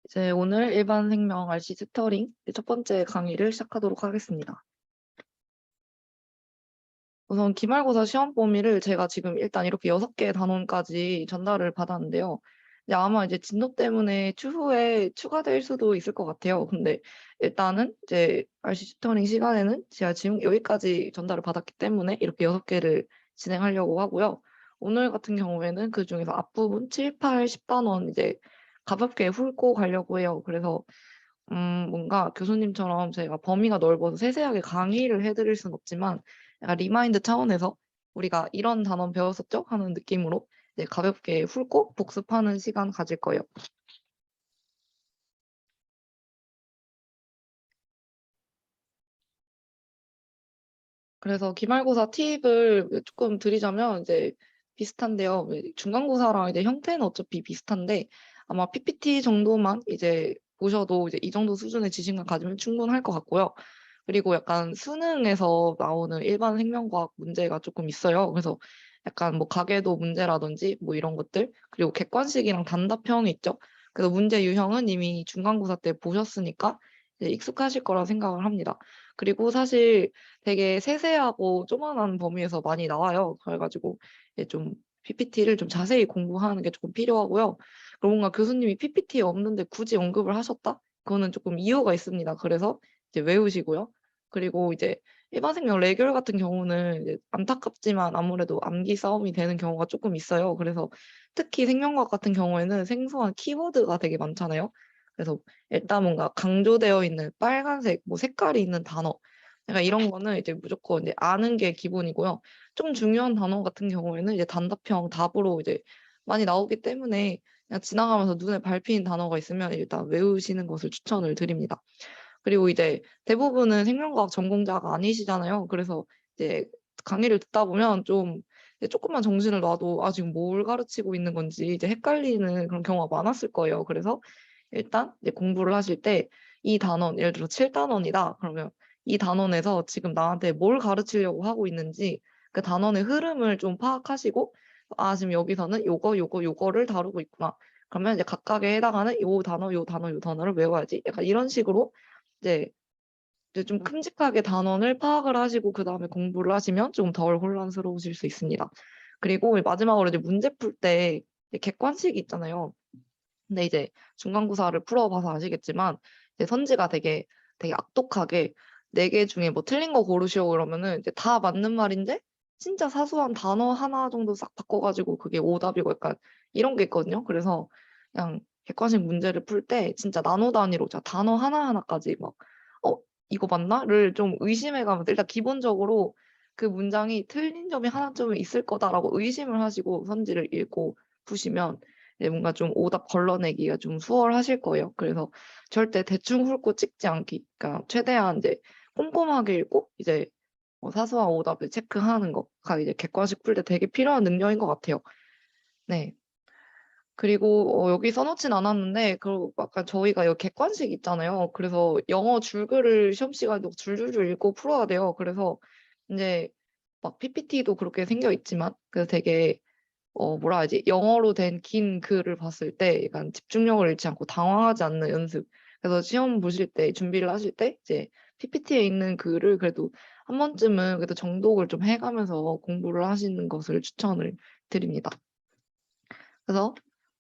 이제 오늘 일반 생명 RC 튜터링 첫 번째 강의를 시작하도록 하겠습니다. 우선 기말고사 시험 범위를 제가 지금 일단 이렇게 6개의 단원까지 전달을 받았는데요. 아마 이제 진도 때문에 추후에 추가될 수도 있을 것 같아요. 근데 일단은 이제 RC 튜터링 시간에는 제가 지금 여기까지 전달을 받았기 때문에 이렇게 6개를 진행하려고 하고요. 오늘 같은 경우에는 그중에서 앞부분 7, 8, 10단원 이제 가볍게 훑고 가려고 해요. 그래서 뭔가 교수님처럼 제가 범위가 넓어서 세세하게 강의를 해 드릴 순 없지만 약간 리마인드 차원에서 '우리가 이런 단원 배웠었죠?' 하는 느낌으로 이제 가볍게 훑고 복습하는 시간 가질 거예요. 그래서 기말고사 팁을 조금 드리자면 이제 비슷한데요. 중간고사랑 이제 형태는 어차피 비슷한데 아마 PPT 정도만 이제 보셔도 이제 이 정도 수준의 지식만 가지면 충분할 것 같고요. 그리고 약간 수능에서 나오는 일반 생명과학 문제가 조금 있어요. 그래서 약간 뭐 가계도 문제라든지 뭐 이런 것들, 그리고 객관식이랑 단답형이 있죠. 그래서 문제 유형은 이미 중간고사 때 보셨으니까 이제 익숙하실 거라 생각을 합니다. 그리고 사실 되게 세세하고 조그만한 범위에서 많이 나와요. 그래 가지고 이제 좀 PPT를 좀 자세히 공부하는 게 조금 필요하고요. 그리고 뭔가 교수님이 PPT에 없는데 굳이 언급을 하셨다? 그거는 조금 이유가 있습니다. 그래서 이제 외우시고요. 그리고 이제 일반 생명 레귤 같은 경우는 이제 안타깝지만 아무래도 암기 싸움이 되는 경우가 조금 있어요. 그래서 특히 생명과학 같은 경우에는 생소한 키워드가 되게 많잖아요. 그래서 일단 뭔가 강조되어 있는 빨간색 뭐 색깔이 있는 단어, 약간 이런 거는 이제 무조건 이제 아는 게 기본이고요. 좀 중요한 단어 같은 경우에는 이제 단답형 답으로 이제 많이 나오기 때문에 그냥 지나가면서 눈에 밟히는 단어가 있으면 일단 외우시는 것을 추천을 드립니다. 그리고 이제 대부분은 생명과학 전공자가 아니시잖아요. 그래서 이제 강의를 듣다 보면 좀 이제 쪼끔만 정신을 놔도 '아 지금 뭘 가르치고 있는 건지.' 이제 헷갈리는 그런 경우가 많았을 거예요. 그래서 일단 이제 공부를 하실 때 이 단원, 예를 들어 7 단원이다 그러면 이 단원에서 지금 나한테 뭘 가르치려고 하고 있는지 그 단원의 흐름을 좀 파악하시고 '아 지금 여기서는 요거, 요거, 요거를 다루고 있구나.' 그러면 이제 각각에 해당하는 요 단어, 요 단어, 요 단어를 외워야지. 약간 이런 식으로 이제 좀 큼직하게 단원을 파악을 하시고 그다음에 공부를 하시면 좀 덜 혼란스러우실 수 있습니다. 그리고 마지막으로 이제 문제 풀 때 이제 객관식이 있잖아요. 근데 이제 중간고사를 풀어 봐서 아시겠지만 이제 선지가 되게 악독하게 4개 중에 뭐 틀린 거 고르시오 그러면은 이제 다 맞는 말인데 진짜 사소한 단어 하나 정도 싹 바꿔 가지고 그게 오답이고 약간 이런 게 있거든요. 그래서 그냥 객관식 문제를 풀 때 진짜 나노 단위로 자 단어 하나하나까지 막 '어 이거 맞나?'를 좀 의심해 가면서 일단 기본적으로 그 문장이 '틀린 점이 하나쯤은 있을 거다.'라고 의심을 하시고 선지를 읽고 푸시면 네 뭔가 좀 오답 걸러내기가 좀 수월하실 거예요. 그래서 절대 대충 훑고 찍지 않기. 그러니까 최대한 이제 꼼꼼하게 읽고 이제 사소한 오답을 체크하는 거가 이제 객관식 풀 때 되게 필요한 능력인 것 같아요. 네. 그리고 여기 써 놓진 않았는데 약간 저희가 여기 객관식 있잖아요. 그래서 영어 줄글을 시험 시간에도 줄줄줄 읽고 풀어야 돼요. 그래서 인제 막 PPT도 그렇게 생겨 있지만 되게 뭐라 하지? 영어로 된 긴 글을 봤을 때 약간 집중력을 잃지 않고 당황하지 않는 연습. 그래서 시험 보실 때 준비를 하실 때 이제 PPT에 있는 글을 그래도 한 번쯤은 그래도 정독을 좀 해 가면서 공부를 하시는 것을 추천을 드립니다. 그래서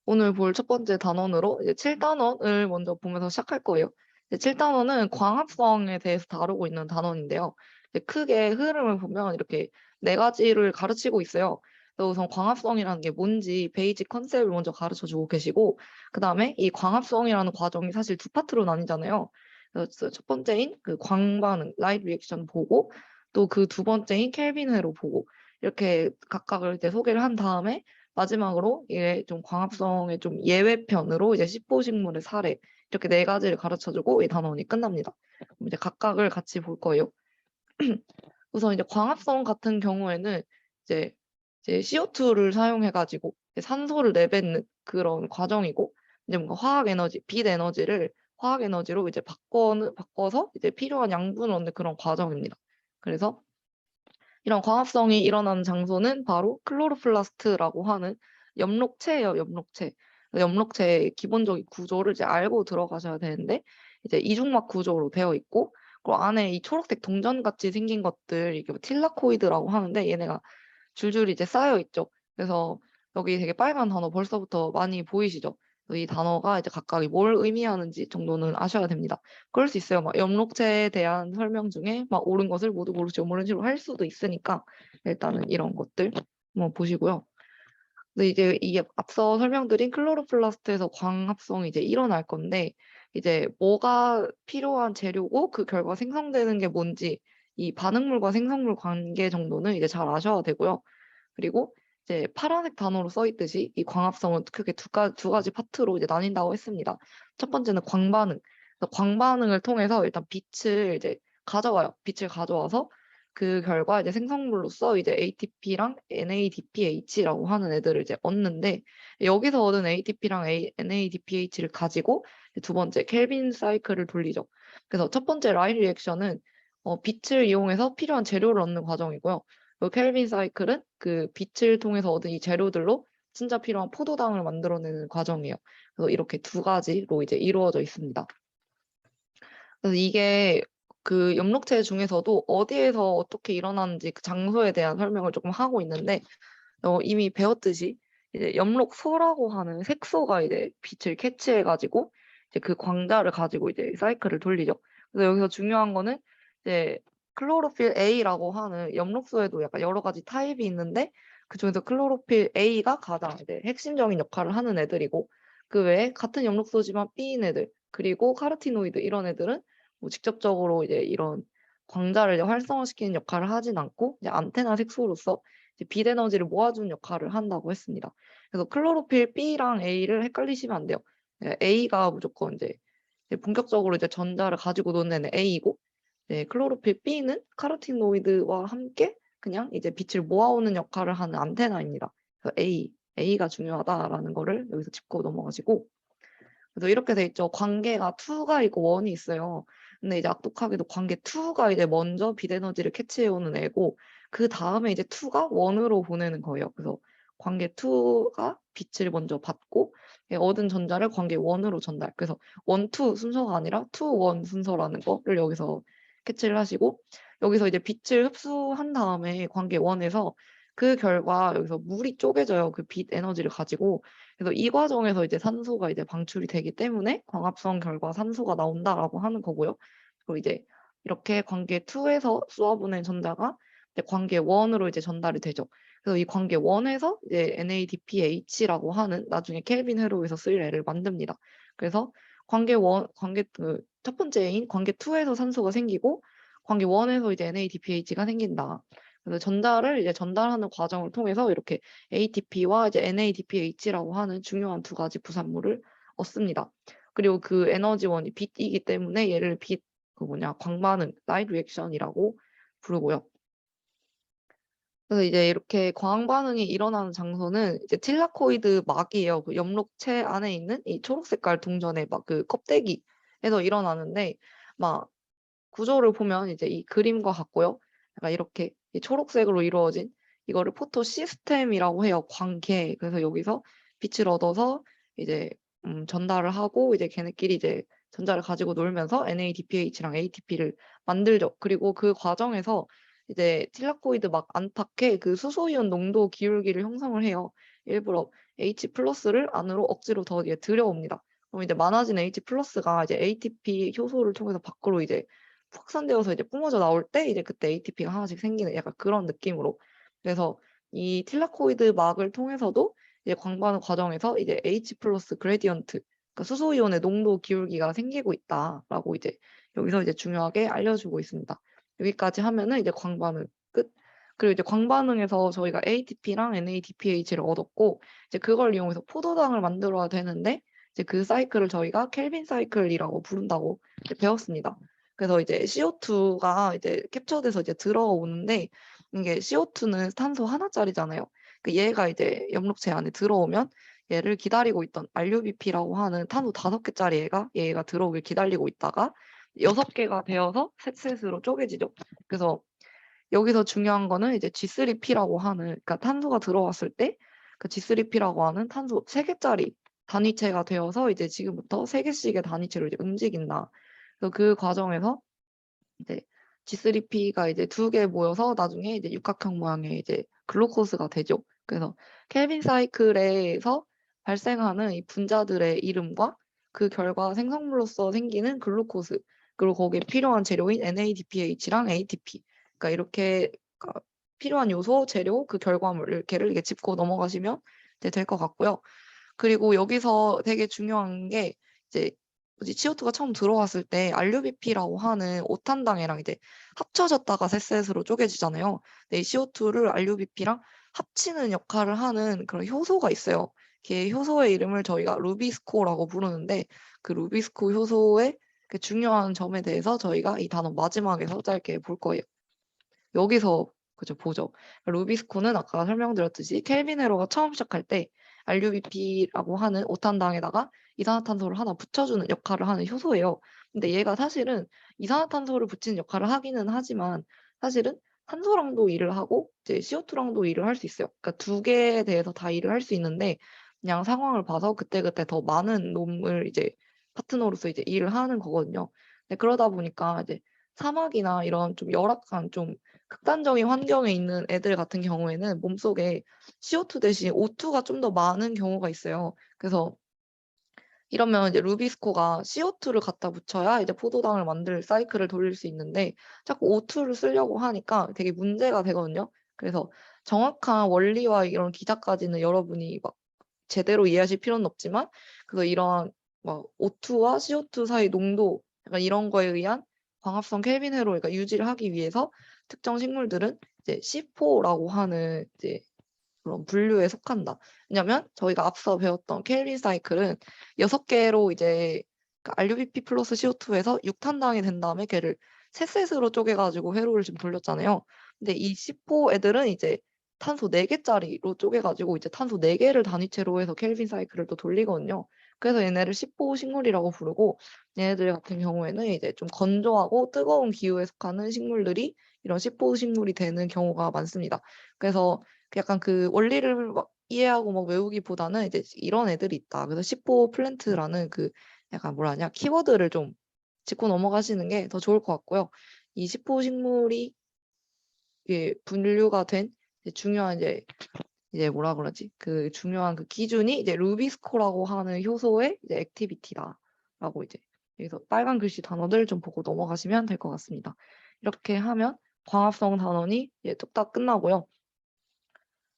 오늘 볼 첫 번째 단원으로 이제 7 단원을 먼저 보면서 시작할 거예요. 이제 7 단원은 광합성에 대해서 다루고 있는 단원인데요. 이제 크게 흐름을 보면 이렇게 4 가지를 가르치고 있어요. 그래서 우선 광합성이라는 게 뭔지 베이직 컨셉을 먼저 가르쳐 주고 계시고 그다음에 이 광합성이라는 과정이 사실 두 파트로 나뉘잖아요. 그래서 첫 번째인 그 광반응 라이트 리액션 보고 또 그 두 번째인 켈빈 회로 보고 이렇게 각각을 이제 소개를 한 다음에 마지막으로 이게 좀 광합성의 좀 예외편으로 이제 시포식물의 사례 이렇게 4 가지를 가르쳐 주고 이 단원이 끝납니다. 그럼 이제 각각을 같이 볼 거예요. 우선 이제 광합성 같은 경우에는 이제 CO2를 사용해 가지고 이제 산소를 내뱉는 그런 과정이고 이제 뭔가 화학 에너지, 빛 에너지를 화학 에너지로 이제 바꿔서 이제 필요한 양분을 얻는 그런 과정입니다. 그래서 이런 광합성이 일어나는 장소는 바로 클로로플라스트라고 하는 엽록체예요, 엽록체. 엽록체의 기본적인 구조를 이제 알고 들어가셔야 되는데 이제 이중막 구조로 되어 있고 그리고 안에 이 초록색 동전같이 생긴 것들 이게 뭐 틸라코이드라고 하는데 얘네가 줄줄이 이제 쌓여 있죠. 그래서 여기 되게 빨간 단어 벌써부터 많이 보이시죠? 이 단어가 이제 각각이 뭘 의미하는지 정도는 아셔야 됩니다. 그럴 수 있어요. 막 엽록체에 대한 설명 중에 막 옳은 것을 모두 모르시고 모르는 식으로 할 수도 있으니까 일단은 이런 것들 한번 보시고요. 근데 이제 이게 앞서 설명드린 클로로플라스트에서 광합성이 이제 일어날 건데 이제 뭐가 필요한 재료고 그 결과 생성되는 게 뭔지 이 반응물과 생성물 관계 정도는 이제 잘 아셔야 되고요. 그리고 이제 파란색 단어로 써 있듯이 이 광합성은 크게 두 가지 파트로 이제 나뉜다고 했습니다. 첫 번째는 광반응. 그래서 광반응을 통해서 일단 빛을 이제 가져와요. 빛을 가져와서 그 결과 이제 생성물로서 이제 ATP랑 NADPH라고 하는 애들을 이제 얻는데 여기서 얻은 ATP랑 NADPH를 가지고 두 번째 켈빈 사이클을 돌리죠. 그래서 첫 번째 라인 리액션은 빛을 이용해서 필요한 재료를 얻는 과정이고요. 그 켈빈 사이클은 그 빛을 통해서 얻은 이 재료들로 진짜 필요한 포도당을 만들어내는 과정이에요. 그래서 이렇게 두 가지로 이제 이루어져 있습니다. 그래서 이게 그 엽록체 중에서도 어디에서 어떻게 일어나는지 그 장소에 대한 설명을 조금 하고 있는데 이미 배웠듯이 이제 엽록소라고 하는 색소가 이제 빛을 캐치해가지고 이제 그 광자를 가지고 이제 사이클을 돌리죠. 그래서 여기서 중요한 거는 이제 클로로필 A라고 하는 엽록소에도 약간 여러 가지 타입이 있는데 그중에서 클로로필 A가 가장 이제 핵심적인 역할을 하는 애들이고 그 외에 같은 엽록소지만 B인 애들 그리고 카르티노이드 이런 애들은 뭐 직접적으로 이제 이런 광자를 이제 활성화시키는 역할을 하진 않고 이제 안테나 색소로서 이제 빛 에너지를 모아주는 역할을 한다고 했습니다. 그래서 클로로필 B랑 A를 헷갈리시면 안 돼요. A가 무조건 이제 본격적으로 이제 전자를 가지고 노는 애는 A고, 클로로필 B는 카로티노이드와 함께 그냥 이제 빛을 모아오는 역할을 하는 안테나입니다. 그래서 A가 중요하다라는 거를 여기서 짚고 넘어가시고, 그래서 이렇게 돼 있죠. 관계가 2가 있고 1이 있어요. 근데 이제 악독하게도 관계 2가 이제 먼저 빛 에너지를 캐치해오는 애고 그 다음에 이제 2가 1으로 보내는 거예요. 그래서 관계 2가 빛을 먼저 받고 얻은 전자를 관계 1으로 전달. 그래서 1, 2 순서가 아니라 2, 1 순서라는 거를 여기서 캐치를 하시고 여기서 이제 빛을 흡수한 다음에 관계 1에서 그 결과 여기서 물이 쪼개져요. 그 빛 에너지를 가지고. 그래서 이 과정에서 이제 산소가 이제 방출이 되기 때문에 광합성 결과 산소가 나온다라고 하는 거고요. 그리고 이제 이렇게 관계 2에서 쏘아보낸 전자가 이제 관계 1으로 이제 전달이 되죠. 그래서 이 관계 1에서 이제 NADPH라고 하는 나중에 켈빈 회로에서 쓸 애를 만듭니다. 그래서 관계 그 첫 번째인 관계 2에서 산소가 생기고 관계 1에서 이제 NADPH가 생긴다. 그래서 전자를 이제 전달하는 과정을 통해서 이렇게 ATP와 이제 NADPH라고 하는 중요한 두 가지 부산물을 얻습니다. 그리고 그 에너지원이 빛이기 때문에 얘를 광반응, 라이트 리액션이라고 부르고요. 그래서 이제 이렇게 광 반응이 일어나는 장소는 이제 틸라코이드 막이에요. 그 엽록체 안에 있는 이 초록 색깔 동전의 막 그 껍데기에서 일어나는데 막 구조를 보면 이제 이 그림과 같고요. 약간 이렇게 이 초록색으로 이루어진 이거를 포토 시스템이라고 해요. 광계. 그래서 여기서 빛을 얻어서 이제 전달을 하고 이제 걔네끼리 이제 전자를 가지고 놀면서 NADPH랑 ATP를 만들죠. 그리고 그 과정에서 이제 틸라코이드 막 안팎에 그 수소이온 농도 기울기를 형성을 해요. 일부러 H 플러스를 안으로 억지로 더 이제 들여옵니다. 그럼 이제 많아진 H 플러스가 이제 ATP 효소를 통해서 밖으로 이제 확산되어서 이제 뿜어져 나올 때 이제 그때 ATP가 하나씩 생기는 약간 그런 느낌으로. 그래서 이 틸라코이드 막을 통해서도 이제 광반응 과정에서 이제 H 플러스 그레디언트, 그러니까 수소이온의 농도 기울기가 생기고 있다라고 이제 여기서 이제 중요하게 알려주고 있습니다. 여기까지 하면은 이제 광반응 끝. 그리고 이제 광반응에서 저희가 ATP랑 NADPH를 얻었고 이제 그걸 이용해서 포도당을 만들어야 되는데 이제 그 사이클을 저희가 켈빈 사이클이라고 부른다고 이제 배웠습니다. 그래서 이제 CO2가 이제 캡처돼서 이제 들어오는데 이게 CO2는 탄소 하나짜리잖아요. 그 얘가 이제 엽록체 안에 들어오면 얘를 기다리고 있던 RUBP라고 하는 탄소 5개짜리 얘가 들어오길 기다리고 있다가 6개가 되어서 셋셋으로 쪼개지죠. 그래서 여기서 중요한 거는 이제 G3P라고 하는 그러니까 탄소가 들어왔을 때 그 G3P라고 하는 탄소 3개짜리 단위체가 되어서 이제 지금부터 3개씩의 단위체로 이제 움직인다. 그래서 그 과정에서 이제 G3P가 이제 2개 모여서 나중에 이제 육각형 모양의 이제 글루코스가 되죠. 그래서 켈빈 사이클에서 발생하는 이 분자들의 이름과 그 결과 생성물로서 생기는 글루코스, 그리고 거기에 필요한 재료인 NADPH랑 ATP, 그러니까 이렇게 필요한 요소, 재료, 그 결과물 이렇게를 이게 짚고 넘어가시면 이제 될 것 같고요. 그리고 여기서 되게 중요한 게 이제 CO2가 처음 들어왔을 때 RUBP라고 하는 오탄당이랑 이제 합쳐졌다가 셋셋으로 쪼개지잖아요. 근데 이 CO2를 RUBP랑 합치는 역할을 하는 그런 효소가 있어요. 그 효소의 이름을 저희가 루비스코라고 부르는데 그 루비스코 효소의 그 중요한 점에 대해서 저희가 이 단원 마지막에서 짧게 볼 거예요. 여기서 그죠 보죠. 루비스코는 아까 설명드렸듯이 켈빈 회로가 처음 시작할 때 RUBP라고 하는 오탄당에다가 이산화탄소를 하나 붙여주는 역할을 하는 효소예요. 근데 얘가 사실은 이산화탄소를 붙이는 역할을 하기는 하지만 사실은 탄소랑도 일을 하고 이제 CO2랑도 일을 할 수 있어요. 그러니까 2개에 대해서 다 일을 할 수 있는데 그냥 상황을 봐서 그때그때 더 많은 놈을 이제 파트너로서 이제 일을 하는 거거든요. 근데 그러다 보니까 이제 사막이나 이런 좀 열악한 좀 극단적인 환경에 있는 애들 같은 경우에는 몸속에 CO2 대신 O2가 좀 더 많은 경우가 있어요. 그래서 이러면 이제 루비스코가 CO2를 갖다 붙여야 이제 포도당을 만들 사이클을 돌릴 수 있는데 자꾸 O2를 쓰려고 하니까 되게 문제가 되거든요. 그래서 정확한 원리와 이런 기자까지는 여러분이 막 제대로 이해하실 필요는 없지만 그래서 이런 막 O2와 CO2 사이 농도 약간 이런 거에 의한 광합성 켈빈 회로 그러니까 유지를 하기 위해서 특정 식물들은 이제 C4라고 하는 이제 그런 분류에 속한다. 왜냐면 저희가 앞서 배웠던 켈빈 사이클은 6개로 이제 RUBP 플러스 CO2에서 6탄당이 된 다음에 걔를 셋셋으로 쪼개가지고 회로를 지금 돌렸잖아요. 근데 이 C4 애들은 이제 탄소 4개짜리로 쪼개가지고 이제 탄소 4개를 단위체로 해서 켈빈 사이클을 또 돌리거든요. 그래서 얘네를 C4 식물이라고 부르고 얘네들 같은 경우에는 이제 좀 건조하고 뜨거운 기후에 속하는 식물들이 이런 C4 식물이 되는 경우가 많습니다. 그래서 약간 그 원리를 막 이해하고 막 외우기보다는 이제 이런 애들이 있다. 그래서 C4 플랜트라는 그 약간 뭐라 하냐 키워드를 좀 짚고 넘어가시는 게 더 좋을 것 같고요. 이 C4 식물이 분류가 된 중요한 이제 뭐라 그러지? 그 중요한 그 기준이 이제 루비스코라고 하는 효소의 이제 액티비티다라고 이제 여기서 빨간 글씨 단어들 좀 보고 넘어가시면 될 것 같습니다. 이렇게 하면 광합성 단원이 이제 뚝딱 끝나고요.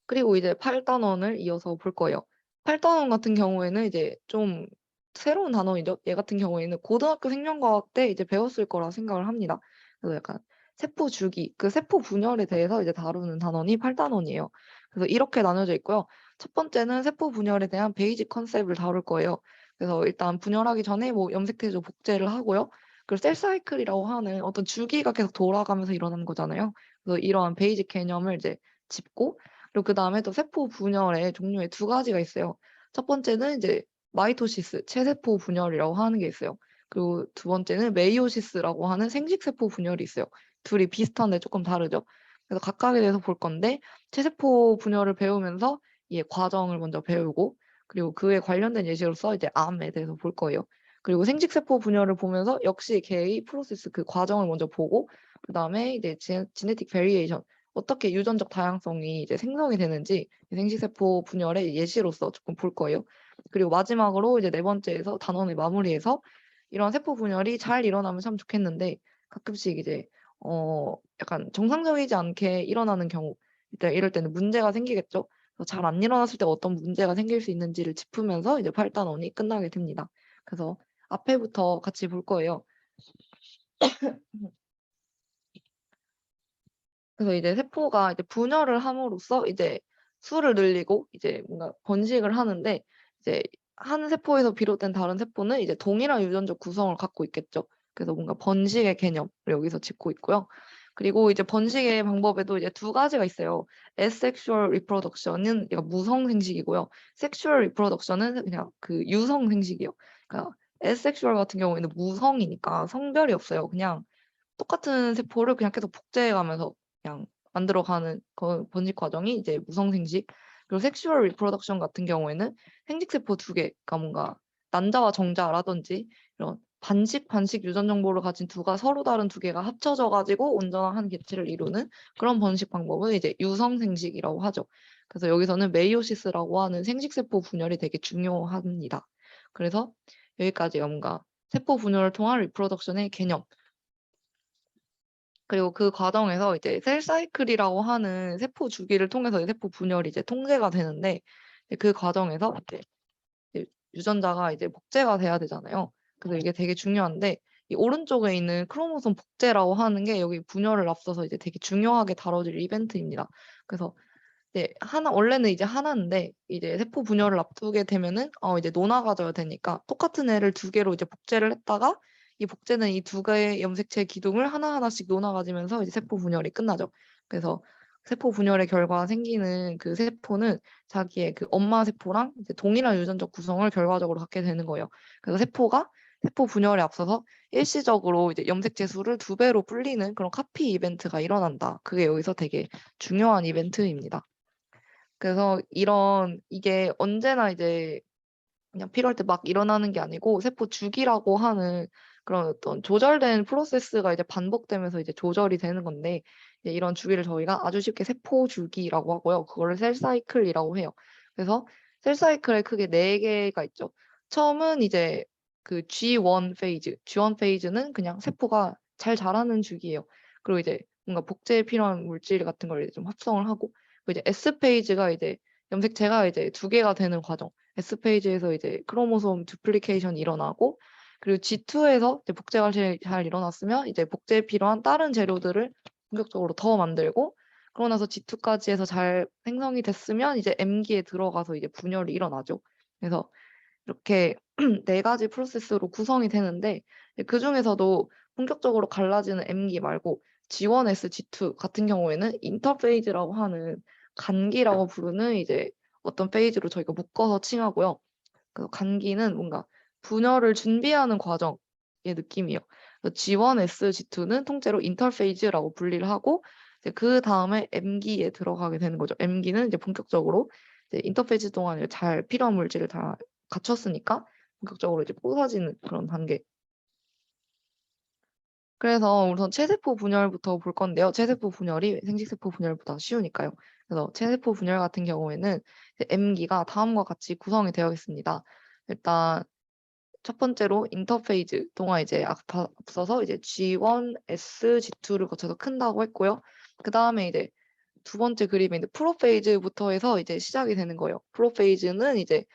그리고 이제 8단원을 이어서 볼 거예요. 8단원 같은 경우에는 이제 좀 새로운 단원이죠. 얘 같은 경우에는 고등학교 생명과학 때 이제 배웠을 거라 생각을 합니다. 그래서 약간 세포 주기, 그 세포 분열에 대해서 이제 다루는 단원이 8단원이에요. 그래서 이렇게 나눠져 있고요. 첫 번째는 세포 분열에 대한 베이직 컨셉을 다룰 거예요. 그래서 일단 분열하기 전에 뭐 염색태조 복제를 하고요. 그리고 셀 사이클이라고 하는 어떤 주기가 계속 돌아가면서 일어나는 거잖아요. 그래서 이러한 베이직 개념을 이제 짚고 그리고 그다음에 또 세포 분열의 종류에 2가지가 있어요. 첫 번째는 이제 마이토시스, 체세포 분열이라고 하는 게 있어요. 그리고 2번째는 메이오시스라고 하는 생식세포 분열이 있어요. 둘이 비슷한데 조금 다르죠. 그래서 각각에 대해서 볼 건데 체세포 분열을 배우면서 이 과정을 먼저 배우고 그리고 그에 관련된 예시로서 이제 암에 대해서 볼 거예요. 그리고 생식세포 분열을 보면서 역시 걔의 프로세스 그 과정을 먼저 보고 그다음에 이제 지네틱 베리에이션 어떻게 유전적 다양성이 이제 생성이 되는지 생식세포 분열의 예시로서 조금 볼 거예요. 그리고 마지막으로 이제 4번째에서 단원을 마무리해서 이런 세포 분열이 잘 일어나면 참 좋겠는데 가끔씩 이제 약간 정상적이지 않게 일어나는 경우 이럴 때는 문제가 생기겠죠. 잘 안 일어났을 때 어떤 문제가 생길 수 있는지를 짚으면서 이제 8단원이 끝나게 됩니다. 그래서 앞에부터 같이 볼 거예요. 그래서 이제 세포가 이제 분열을 함으로써 이제 수를 늘리고 이제 뭔가 번식을 하는데 이제 한 세포에서 비롯된 다른 세포는 이제 동일한 유전적 구성을 갖고 있겠죠. 그래서 뭔가 번식의 개념을 여기서 짚고 있고요. 그리고 이제 번식의 방법에도 이제 2가지가 있어요. asexual reproduction은 무성 생식이고요. sexual reproduction은 그냥 그 유성 생식이에요. 그러니까 asexual 같은 경우에는 무성이니까 성별이 없어요. 그냥 똑같은 세포를 그냥 계속 복제해 가면서 그냥 만들어가는 번식 과정이 이제 무성생식. 그리고 섹슈얼 리프로덕션 같은 경우에는 생殖세포 2개, 그러니까 뭔가 난자와 정자라든지 이런 반식 유전 정보를 가진 서로 다른 2개가 합쳐져 가지고 온전한 한 개체를 이루는 그런 번식 방법을 이제 유성생식이라고 하죠. 그래서 여기서는 메이오시스라고 하는 생殖세포 분열이 되게 중요합니다. 그래서 여기까지가 뭔가 세포 분열을 통한 리프로덕션의 개념. 그리고 그 과정에서 이제 셀 사이클이라고 하는 세포 주기를 통해서 세포 분열이 이제 통제가 되는데, 그 과정에서 이제 유전자가 이제 복제가 돼야 되잖아요. 그래서 이게 되게 중요한데, 이 오른쪽에 있는 크로모솜 복제라고 하는 게 여기 분열을 앞서서 이제 되게 중요하게 다뤄질 이벤트입니다. 그래서 원래는 이제 하나인데, 이제 세포 분열을 앞두게 되면은, 이제 논아가 져야 되니까, 똑같은 애를 2개로 이제 복제를 했다가, 이 복제는 이 2개의 염색체 기둥을 하나하나씩 논아 가지면서 이제 세포 분열이 끝나죠. 그래서 세포 분열의 결과 생기는 그 세포는 자기의 그 엄마 세포랑 이제 동일한 유전적 구성을 결과적으로 갖게 되는 거예요. 그래서 세포 분열에 앞서서 일시적으로 이제 염색체 수를 2배로 불리는 그런 카피 이벤트가 일어난다. 그게 여기서 되게 중요한 이벤트입니다. 그래서 이게 언제나 이제 그냥 필요할 때 막 일어나는 게 아니고 세포 주기라고 하는 그런 어떤 조절된 프로세스가 이제 반복되면서 이제 조절이 되는 건데, 이제 이런 주기를 저희가 아주 쉽게 세포 주기라고 하고요. 그거를 셀 사이클이라고 해요. 그래서 셀 사이클에 크게 4개가 있죠. 처음은 이제 그 G1 페이즈. G1 페이즈는 그냥 세포가 잘 자라는 주기예요. 그리고 이제 뭔가 복제에 필요한 물질 같은 걸 이제 좀 합성을 하고, 그리고 이제 S 페이즈가 이제 염색체가 이제 2개가 되는 과정. S 페이지에서 이제 크로모솜 duplication이 일어나고, 그리고 G2에서 이제 복제가 잘 일어났으면 이제 복제에 필요한 다른 재료들을 본격적으로 더 만들고, 그러고 나서 G2까지 해서 잘 생성이 됐으면 이제 M기에 들어가서 이제 분열이 일어나죠. 그래서 이렇게 4가지 프로세스로 구성이 되는데, 그중에서도 본격적으로 갈라지는 M기 말고 G1S, G2 같은 경우에는 인터페이즈라고 하는 간기라고 부르는 이제 어떤 페이지로 저희가 묶어서 칭하고요. 그 간기는 뭔가 분열을 준비하는 과정의 느낌이에요. G1S, G2는 통째로 인터페이즈라고 분리를 하고, 이제 그 다음에 M기에 들어가게 되는 거죠. M기는 이제 본격적으로 이제 인터페이즈 동안에 잘 필요한 물질을 다 갖췄으니까 본격적으로 이제 부서지는 그런 단계. 그래서 우선 체세포 분열부터 볼 건데요. 체세포 분열이 생식세포 분열보다 쉬우니까요. 그래서 체세포 분열 같은 경우에는 M기가 다음과 같이 구성이 되어 있습니다. 일단 첫 번째로 인터페이즈 동안 이제 앞서서 이제 G1S, G2를 거쳐서 큰다고 했고요. 그 다음에 이제 두 번째 그림에 이제 프로페이즈부터 해서 이제 시작이 되는 거예요. 프로페이즈는 이제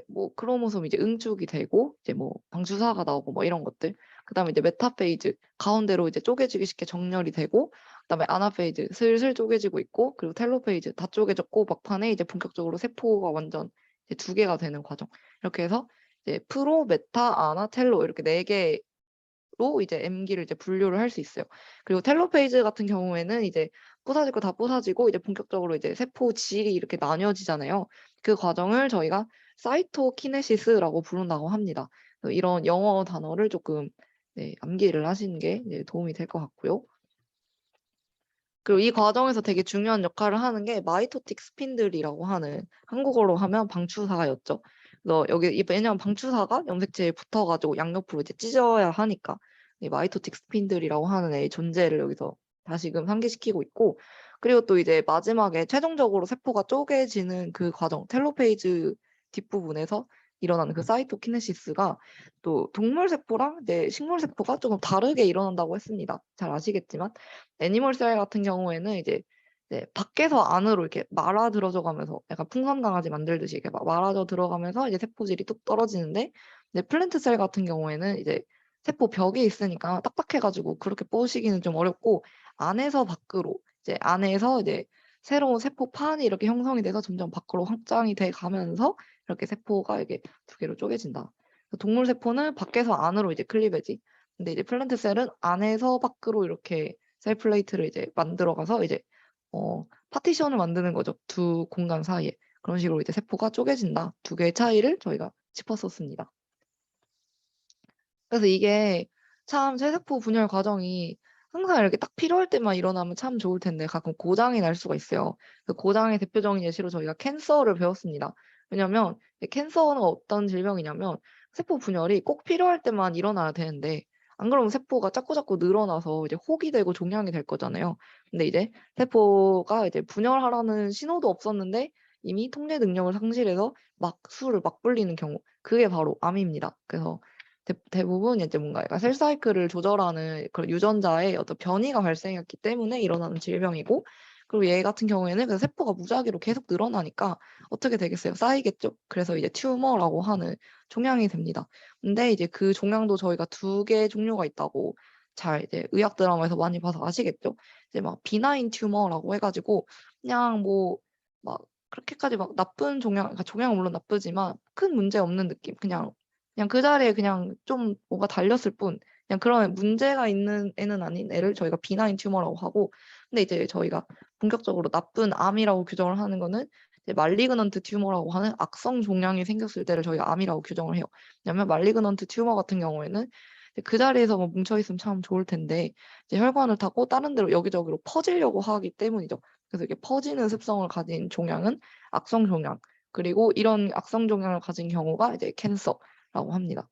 뭐 크로모솜 이제 응축이 되고 이제 뭐 방주사가 나오고 뭐 이런 것들. 그다음에 이제 메타페이즈 가운데로 이제 쪼개지기 쉽게 정렬이 되고, 그다음에 아나페이즈 슬슬 쪼개지고 있고, 그리고 텔로페이즈 다 쪼개졌고 막판에 이제 본격적으로 세포가 완전 이제 2개가 되는 과정. 이렇게 해서 이제 프로, 메타, 아나, 텔로 이렇게 4개로 이제 M기를 이제 분류를 할 수 있어요. 그리고 텔로페이즈 같은 경우에는 이제 부서질 거 다 부서지고 이제 본격적으로 이제 세포 질이 이렇게 나뉘어지잖아요. 그 과정을 저희가 사이토키네시스라고 부른다고 합니다. 이런 영어 단어를 조금 암기를 하시는 게 도움이 될 것 같고요. 그리고 이 과정에서 되게 중요한 역할을 하는 게 마이토틱 스핀들이라고 하는, 한국어로 하면 방추사였죠. 그래서 왜냐면 방추사가 염색체에 붙어가지고 양옆으로 이제 찢어야 하니까 이 마이토틱 스핀들이라고 하는 애의 존재를 여기서 다시금 상기시키고 있고, 그리고 또 이제 마지막에 최종적으로 세포가 쪼개지는 그 과정, 텔로페이즈 뒷부분에서 일어나는 그 사이토키네시스가 또 동물 세포랑 식물 세포가 조금 다르게 일어난다고 했습니다. 잘 아시겠지만 애니멀 셀 같은 경우에는 이제 밖에서 안으로 이렇게 말아들어져 가면서 약간 풍선 강아지 만들듯이 이렇게 말아져 들어가면서 이제 세포질이 뚝 떨어지는데, 이제 플랜트 셀 같은 경우에는 이제 세포 벽이 있으니까 딱딱해 가지고 그렇게 뽀시기는 좀 어렵고, 안에서 밖으로 안에서 새로운 세포판이 이렇게 형성이 돼서 점점 밖으로 확장이 돼 가면서 이렇게 세포가 이렇게 2개로 쪼개진다. 동물 세포는 밖에서 안으로 이제 클리베지. 근데 이제 플랜트 셀은 안에서 밖으로 이렇게 셀 플레이트를 이제 만들어 가서 이제 파티션을 만드는 거죠. 2 공간 사이에. 그런 식으로 이제 세포가 쪼개진다. 2개의 차이를 저희가 짚었었습니다. 그래서 이게 참 세세포 분열 과정이 항상 이렇게 딱 필요할 때만 일어나면 참 좋을 텐데 가끔 고장이 날 수가 있어요. 그 고장의 대표적인 예시로 저희가 캔서를 배웠습니다. 왜냐면 캔서는 어떤 질병이냐면 세포 분열이 꼭 필요할 때만 일어나야 되는데 안 그러면 세포가 자꾸자꾸 늘어나서 이제 혹이 되고 종양이 될 거잖아요. 근데 이제 세포가 이제 분열하라는 신호도 없었는데 이미 통제 능력을 상실해서 막 수를 막 불리는 경우, 그게 바로 암입니다. 그래서 대부분 이제 뭔가 약간 셀 사이클을 조절하는 그런 유전자의 어떤 변이가 발생했기 때문에 일어나는 질병이고, 그리고 얘 같은 경우에는 그 세포가 무작위로 계속 늘어나니까 어떻게 되겠어요? 쌓이겠죠. 그래서 이제 튜머라고 하는 종양이 됩니다. 근데 이제 그 종양도 저희가 두 개의 종류가 있다고 잘 이제 의학 드라마에서 많이 봐서 아시겠죠? 이제 막 비나인 튜머라고 해가지고 그냥 뭐 막 그렇게까지 막 나쁜 종양, 그러니까 종양은 물론 나쁘지만 큰 문제 없는 느낌. 그냥 그 자리에 그냥 좀 뭐가 달렸을 뿐, 그냥 그런 문제가 있는 애는 아닌 애를 저희가 비나인 튜머라고 하고, 근데 이제 저희가 본격적으로 나쁜 암이라고 규정을 하는 거는 이제 말리그넌트 튜머라고 하는 악성 종양이 생겼을 때를 저희가 암이라고 규정을 해요. 왜냐면 말리그넌트 튜머 같은 경우에는 이제 그 자리에서만 뭉쳐 있으면 참 좋을 텐데 이제 혈관을 타고 다른 데로 여기저기로 퍼지려고 하기 때문이죠. 그래서 이게 퍼지는 습성을 가진 종양은 악성 종양, 그리고 이런 악성 종양을 가진 경우가 이제 캔서라고 합니다.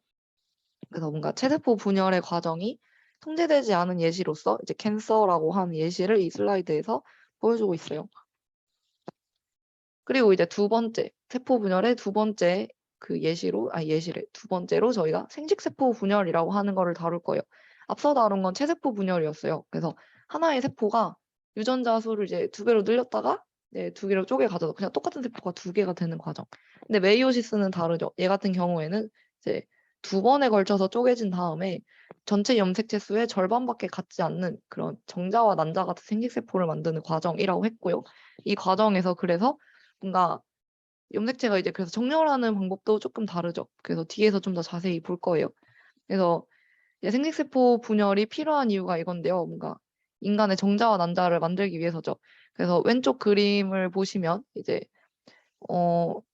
그래서 뭔가 체세포 분열의 과정이 통제되지 않은 예시로서 이제 캔서라고 하는 예시를 이 슬라이드에서 보여주고 있어요. 그리고 이제 두 번째, 세포 분열의 두 번째 그 예시를 두 번째로 저희가 생식세포 분열이라고 하는 거를 다룰 거예요. 앞서 다룬 건 체세포 분열이었어요. 그래서 하나의 세포가 유전자 수를 이제 두 배로 늘렸다가 네, 두 개로 쪼개 가져서 그냥 똑같은 세포가 두 개가 되는 과정. 근데 메이오시스는 다르죠. 얘 같은 경우에는 이제 두 번에 걸쳐서 쪼개진 다음에 전체 염색체 수의 절반밖에 갖지 않는 그런 정자와 난자 같은 생식세포를 만드는 과정이라고 했고요. 이 과정에서 그래서 뭔가 염색체가 이제 그래서 정렬하는 방법도 조금 다르죠. 그래서 뒤에서 좀 더 자세히 볼 거예요. 그래서 이제 생식세포 분열이 필요한 이유가 이건데요. 뭔가 인간의 정자와 난자를 만들기 위해서죠. 그래서 왼쪽 그림을 보시면 이제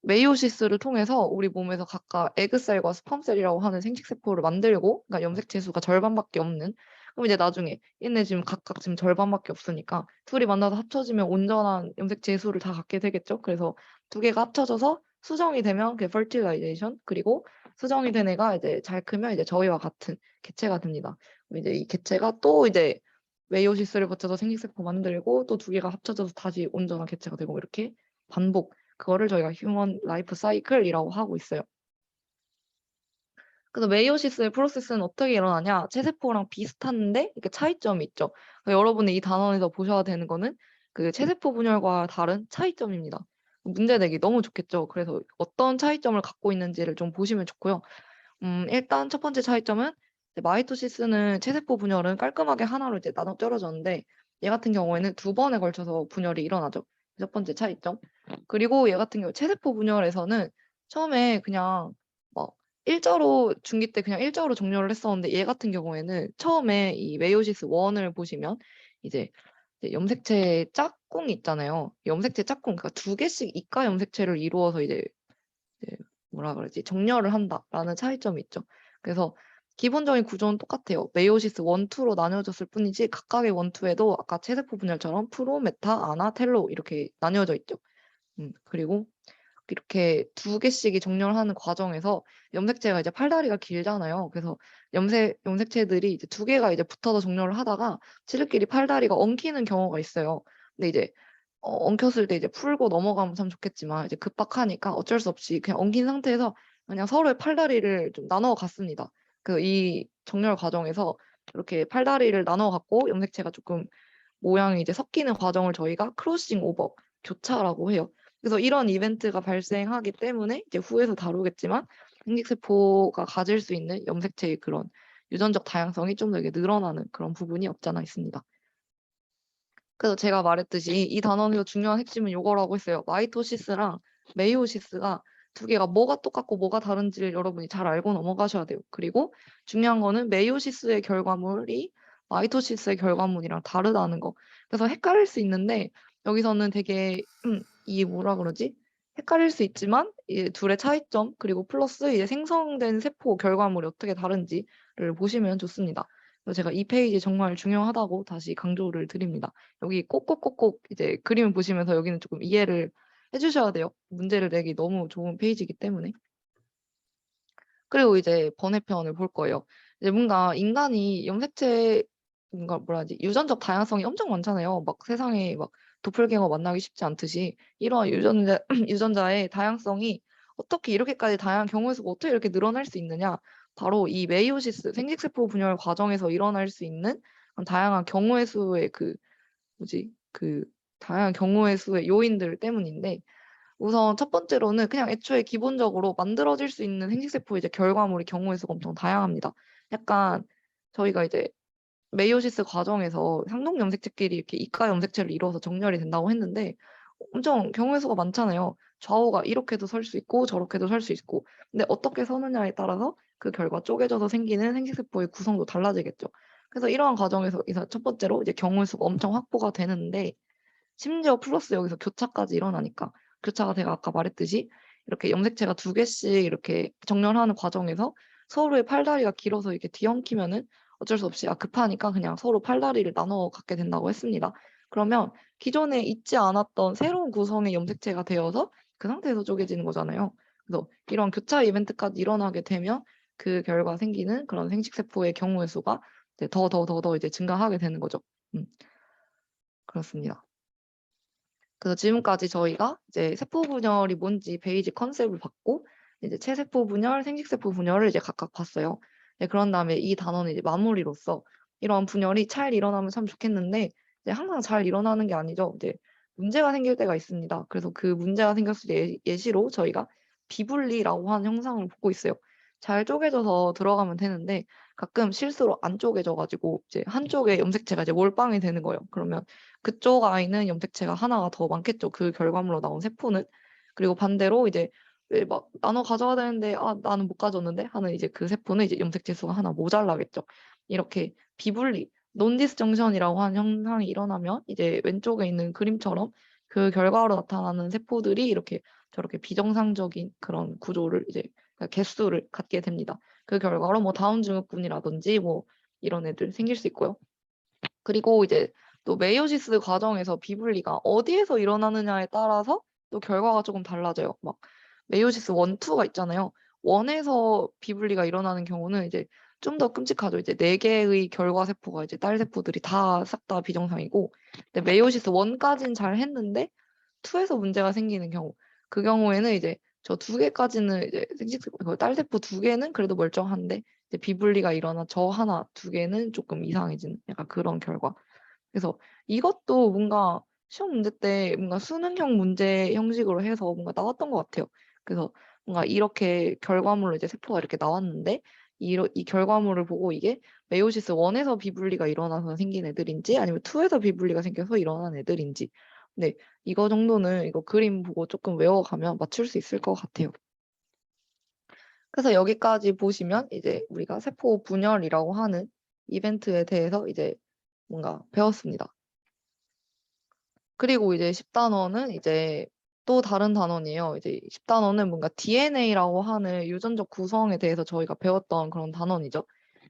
메이오시스를 통해서 우리 몸에서 각각 에그셀과 스펌셀이라고 하는 생식세포를 만들고, 그러니까 염색체 수가 절반밖에 없는. 그럼 이제 나중에 얘네 지금 각각 지금 절반밖에 없으니까 둘이 만나서 합쳐지면 온전한 염색체 수를 다 갖게 되겠죠. 그래서 두 개가 합쳐져서 수정이 되면 그게 fertilization, 그리고 수정이 된 애가 이제 잘 크면 이제 저희와 같은 개체가 됩니다. 그럼 이제 이 개체가 또 이제 메이오시스를 거쳐서 생식세포 만들고 또 두 개가 합쳐져서 다시 온전한 개체가 되고 이렇게 반복. 그거를 저희가 휴먼 라이프 사이클이라고 하고 있어요. 그래서 메이오시스의 프로세스는 어떻게 일어나냐? 체세포랑 비슷한데 이렇게 차이점이 있죠. 여러분이 이 단원에서 보셔야 되는 거는 그 체세포 분열과 다른 차이점입니다. 문제 내기 너무 좋겠죠. 그래서 어떤 차이점을 갖고 있는지를 좀 보시면 좋고요. 일단 첫 번째 차이점은 마이토시스는 체세포 분열은 깔끔하게 하나로 이제 나눠 떨어졌는데 얘 같은 경우에는 두 번에 걸쳐서 분열이 일어나죠. 첫 번째 차이점. 그리고 얘 같은 경우 체세포 분열에서는 처음에 그냥 막 일자로 중기 때 그냥 일자로 정렬을 했었는데 얘 같은 경우에는 처음에 이 메이오시스 1을 보시면 이제 염색체 짝꿍이 있잖아요. 염색체 짝꿍, 그러니까 두 개씩 이가 염색체를 이루어서 이제 뭐라 그러지? 정렬을 한다라는 차이점이 있죠. 그래서 기본적인 구조는 똑같아요. 메이오시스 1, 2로 나뉘어졌을 뿐이지 각각의 1, 2에도 아까 체세포 분열처럼 프로, 메타, 아나, 텔로 이렇게 나뉘어져 있죠. 그리고 이렇게 두 개씩이 정렬하는 과정에서 염색체가 이제 팔다리가 길잖아요. 그래서 염색체들이 이제 두 개가 이제 붙어서 정렬을 하다가 지들끼리 팔다리가 엉키는 경우가 있어요. 근데 이제 엉켰을 때 이제 풀고 넘어가면 참 좋겠지만 이제 급박하니까 어쩔 수 없이 그냥 엉킨 상태에서 그냥 서로의 팔다리를 좀 나눠 갔습니다. 그 이 정렬 과정에서 이렇게 팔다리를 나눠 갖고 염색체가 조금 모양이 이제 섞이는 과정을 저희가 크로싱 오버, 교차라고 해요. 그래서 이런 이벤트가 발생하기 때문에 이제 후에서 다루겠지만 생식세포가 가질 수 있는 염색체의 그런 유전적 다양성이 좀 더 이게 늘어나는 그런 부분이 없잖아 있습니다. 그래서 제가 말했듯이 이 단원에서 중요한 핵심은 요거라고 했어요. 마이토시스랑 메이오시스가 두 개가 뭐가 똑같고 뭐가 다른지를 여러분이 잘 알고 넘어가셔야 돼요. 그리고 중요한 거는 메이오시스의 결과물이 마이토시스의 결과물이랑 다르다는 거. 그래서 헷갈릴 수 있는데 여기서는 되게 이 뭐라 그러지? 헷갈릴 수 있지만 이 둘의 차이점 그리고 플러스 이제 생성된 세포 결과물이 어떻게 다른지를 보시면 좋습니다. 그래서 제가 이 페이지 정말 중요하다고 다시 강조를 드립니다. 여기 꼭꼭꼭꼭 이제 그림을 보시면서 여기는 조금 이해를 해 주셔야 돼요. 문제를 내기 너무 좋은 페이지이기 때문에. 그리고 이제 번외편을 볼 거예요. 이제 뭔가 인간이 염색체 뭔가 뭐라 하지? 유전적 다양성이 엄청 많잖아요. 막 세상에 막 도플갱어 만나기 쉽지 않듯이 이러한 유전자 유전자의 다양성이 어떻게 이렇게까지 다양한 경우의 수가 어떻게 이렇게 늘어날 수 있느냐? 바로 이 메이오시스 생식세포 분열 과정에서 일어날 수 있는 그런 다양한 경우의 수의 그 뭐지? 그 다양한 경우의 수의 요인들 때문인데 우선 첫 번째로는 그냥 애초에 기본적으로 만들어질 수 있는 생식세포의 이제 결과물이 경우의 수가 엄청 다양합니다. 약간 저희가 이제 메이오시스 과정에서 상동 염색체끼리 이렇게 이가 염색체를 이루어서 정렬이 된다고 했는데 엄청 경우의 수가 많잖아요. 좌우가 이렇게도 설 수 있고 저렇게도 설 수 있고. 근데 어떻게 서느냐에 따라서 그 결과 쪼개져서 생기는 생식세포의 구성도 달라지겠죠. 그래서 이러한 과정에서 첫 번째로 이제 경우의 수가 엄청 확보가 되는데 심지어 플러스 여기서 교차까지 일어나니까 교차가 제가 아까 말했듯이 이렇게 염색체가 두 개씩 이렇게 정렬하는 과정에서 서로의 팔다리가 길어서 이렇게 뒤엉키면은 어쩔 수 없이 급하니까 그냥 서로 팔다리를 나눠 갖게 된다고 했습니다. 그러면 기존에 있지 않았던 새로운 구성의 염색체가 되어서 그 상태에서 쪼개지는 거잖아요. 그래서 이런 교차 이벤트까지 일어나게 되면 그 결과 생기는 그런 생식세포의 경우의 수가 이제 더 이제 증가하게 되는 거죠. 그렇습니다. 그래서 지금까지 저희가 이제 세포 분열이 뭔지 베이직 컨셉을 받고 이제 체세포 분열, 생식세포 분열을 이제 각각 봤어요. 네, 그런 다음에 이 단원의 이제 마무리로서 이런 분열이 잘 일어나면 참 좋겠는데 이제 항상 잘 일어나는 게 아니죠. 이제 문제가 생길 때가 있습니다. 그래서 그 문제가 생겼을 때 예시로 저희가 비분리라고 하는 형상을 보고 있어요. 잘 쪼개져서 들어가면 되는데 가끔 실수로 안 쪼개져 가지고 이제 한쪽에 염색체가 이제 몰빵이 되는 거예요. 그러면 그쪽 아이는 염색체가 하나가 더 많겠죠, 그 결과물로 나온 세포는. 그리고 반대로 이제 왜 막 "나눠 가져야 되는데 아 나는 못 가졌는데." 하는 이제 그 세포는 이제 염색체 수가 하나 모자라겠죠. 이렇게 비분리 논 디스정션이라고 하는 현상이 일어나면 이제 왼쪽에 있는 그림처럼 그 결과로 나타나는 세포들이 이렇게 저렇게 비정상적인 그런 구조를 이제 개수를 갖게 됩니다. 그 결과로 뭐 다운 증후군이라든지 뭐 이런 애들 생길 수 있고요. 그리고 이제 또 메이오시스 과정에서 비분리가 어디에서 일어나느냐에 따라서 또 결과가 조금 달라져요. 막 메이오시스 1, 2가 있잖아요. 1 에서 비분리가 일어나는 경우는 이제 좀 더 끔찍하죠. 이제 4 개의 결과 세포가 이제 딸 세포들이 다 싹 다 비정상이고 근데 메이오시스 1 까지는 잘했는데 2 에서 문제가 생기는 경우. 그 경우에는 이제 저 2 개까지는 이제 생식세포 그 딸 세포 2 개는 그래도 멀쩡한데 이제 비분리가 일어나 저 하나, 2 개는 쪼끔 이상해지는 약간 그런 결과. 그래서 이것도 뭔가 시험 문제 때 뭔가 수능형 문제 형식으로 해서 뭔가 나왔던 것 같아요. 그래서 뭔가 이렇게 결과물로 이제 세포가 이렇게 나왔는데 이 결과물을 보고 이게 메이오시스 1 에서 비분리가 일어나서 생긴 애들인지 아니면 2 에서 비분리가 생겨서 일어난 애들인지 네 이거 정도는 이거 그림 보고 쪼끔 외워가면 맞출 수 있을 것 같아요. 그래서 여기까지 보시면 이제 우리가 세포 분열이라고 하는 이벤트에 대해서 이제 뭔가 배웠습니다. 그리고 이제 10 단원은 이제 또 다른 단원이에요. 이제 10 단원은 뭔가 DNA라고 하는 유전적 구성에 대해서 저희가 배웠던 그런 단원이죠.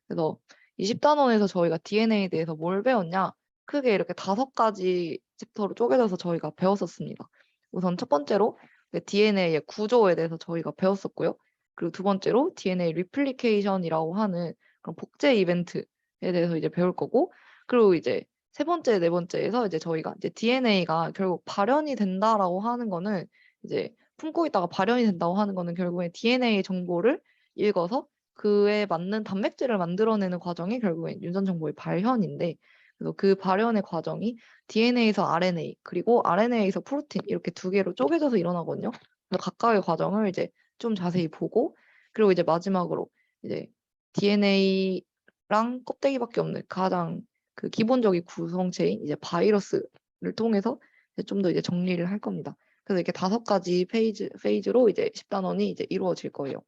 그래서 이 10 단원에서 저희가 DNA에 대해서 뭘 배웠냐? 크게 이렇게 5 가지 챕터로 쪼개져서 저희가 배웠었습니다. 우선 첫 번째로 DNA의 구조에 대해서 저희가 배웠었고요. 그리고 두 번째로 DNA replication이라고 하는 그런 복제 이벤트에 대해서 이제 배울 거고 그리고 이제 세 번째, 네 번째에서 이제 저희가 이제 DNA가 결국 발현이 된다라고 하는 거는 이제 품고 있다가 발현이 된다고 하는 거는 결국에 DNA 정보를 읽어서 그에 맞는 단백질을 만들어내는 과정이 결국엔 유전 정보의 발현인데 그래서 그 발현의 과정이 DNA에서 RNA 그리고 RNA에서 프로틴 이렇게 두 개로 쪼개져서 일어나거든요. 그래서 각각의 과정을 이제 좀 자세히 보고 그리고 이제 마지막으로 이제 DNA랑 껍데기밖에 없는 가장 그 기본적인 구성체인 이제 바이러스를 통해서 이제 좀 더 이제 정리를 할 겁니다. 그래서 이렇게 5 가지 페이지로 이제 10 단원이 이제 이루어질 거예요.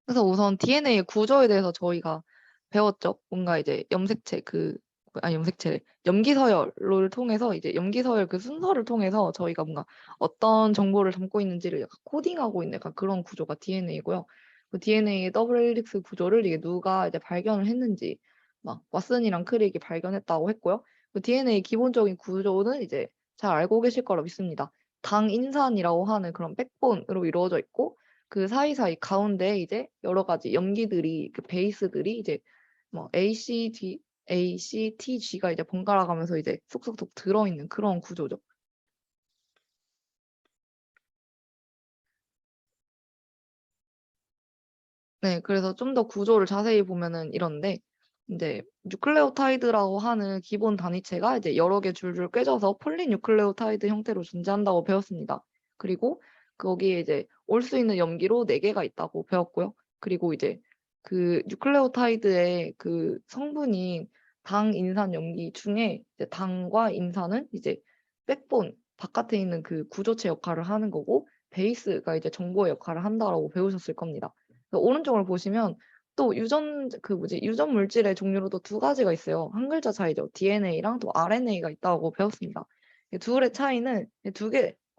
그래서 우선 DNA의 구조에 대해서 저희가 배웠죠. 뭔가 이제 염색체 아니 염색체래. 염기서열을 통해서 이제 염기서열 그 순서를 통해서 저희가 뭔가 어떤 정보를 담고 있는지를 약간 코딩하고 있는 약간 그런 구조가 DNA고요. 그 DNA의 더블 헬릭스 구조를 이게 누가 이제 발견을 했는지 막 왓슨이랑 크릭이 발견했다고 했고요. 그 DNA 기본적인 구조는 이제 잘 알고 계실 거라 믿습니다. 당인산이라고 하는 그런 백본으로 이루어져 있고 그 사이사이 가운데에 이제 여러 가지 염기들이 그 베이스들이 이제 뭐 ACTG가 이제 번갈아 가면서 이제 쏙쏙쏙 들어있는 그런 구조죠. 네. 그래서 좀 더 구조를 자세히 보면은 이런데 인제 뉴클레오타이드라고 하는 기본 단위체가 이제 여러 개 줄줄 꿰져서 폴리뉴클레오타이드 형태로 존재한다고 배웠습니다. 그리고 거기에 이제 올 수 있는 염기로 4 개가 있다고 배웠고요. 그리고 이제 그 뉴클레오타이드의 그 성분인 당, 인산, 염기 중에 이제 당과 인산은 이제 백본 바깥에 있는 그 구조체 역할을 하는 거고 베이스가 이제 정보의 역할을 한다라고 배우셨을 겁니다. 그 오른쪽을 보시면 또 유전 물질의 종류로도 두 가지가 있어요. 한 글자 차이죠. DNA랑 또 RNA가 있다고 배웠습니다. 이 둘의 차이는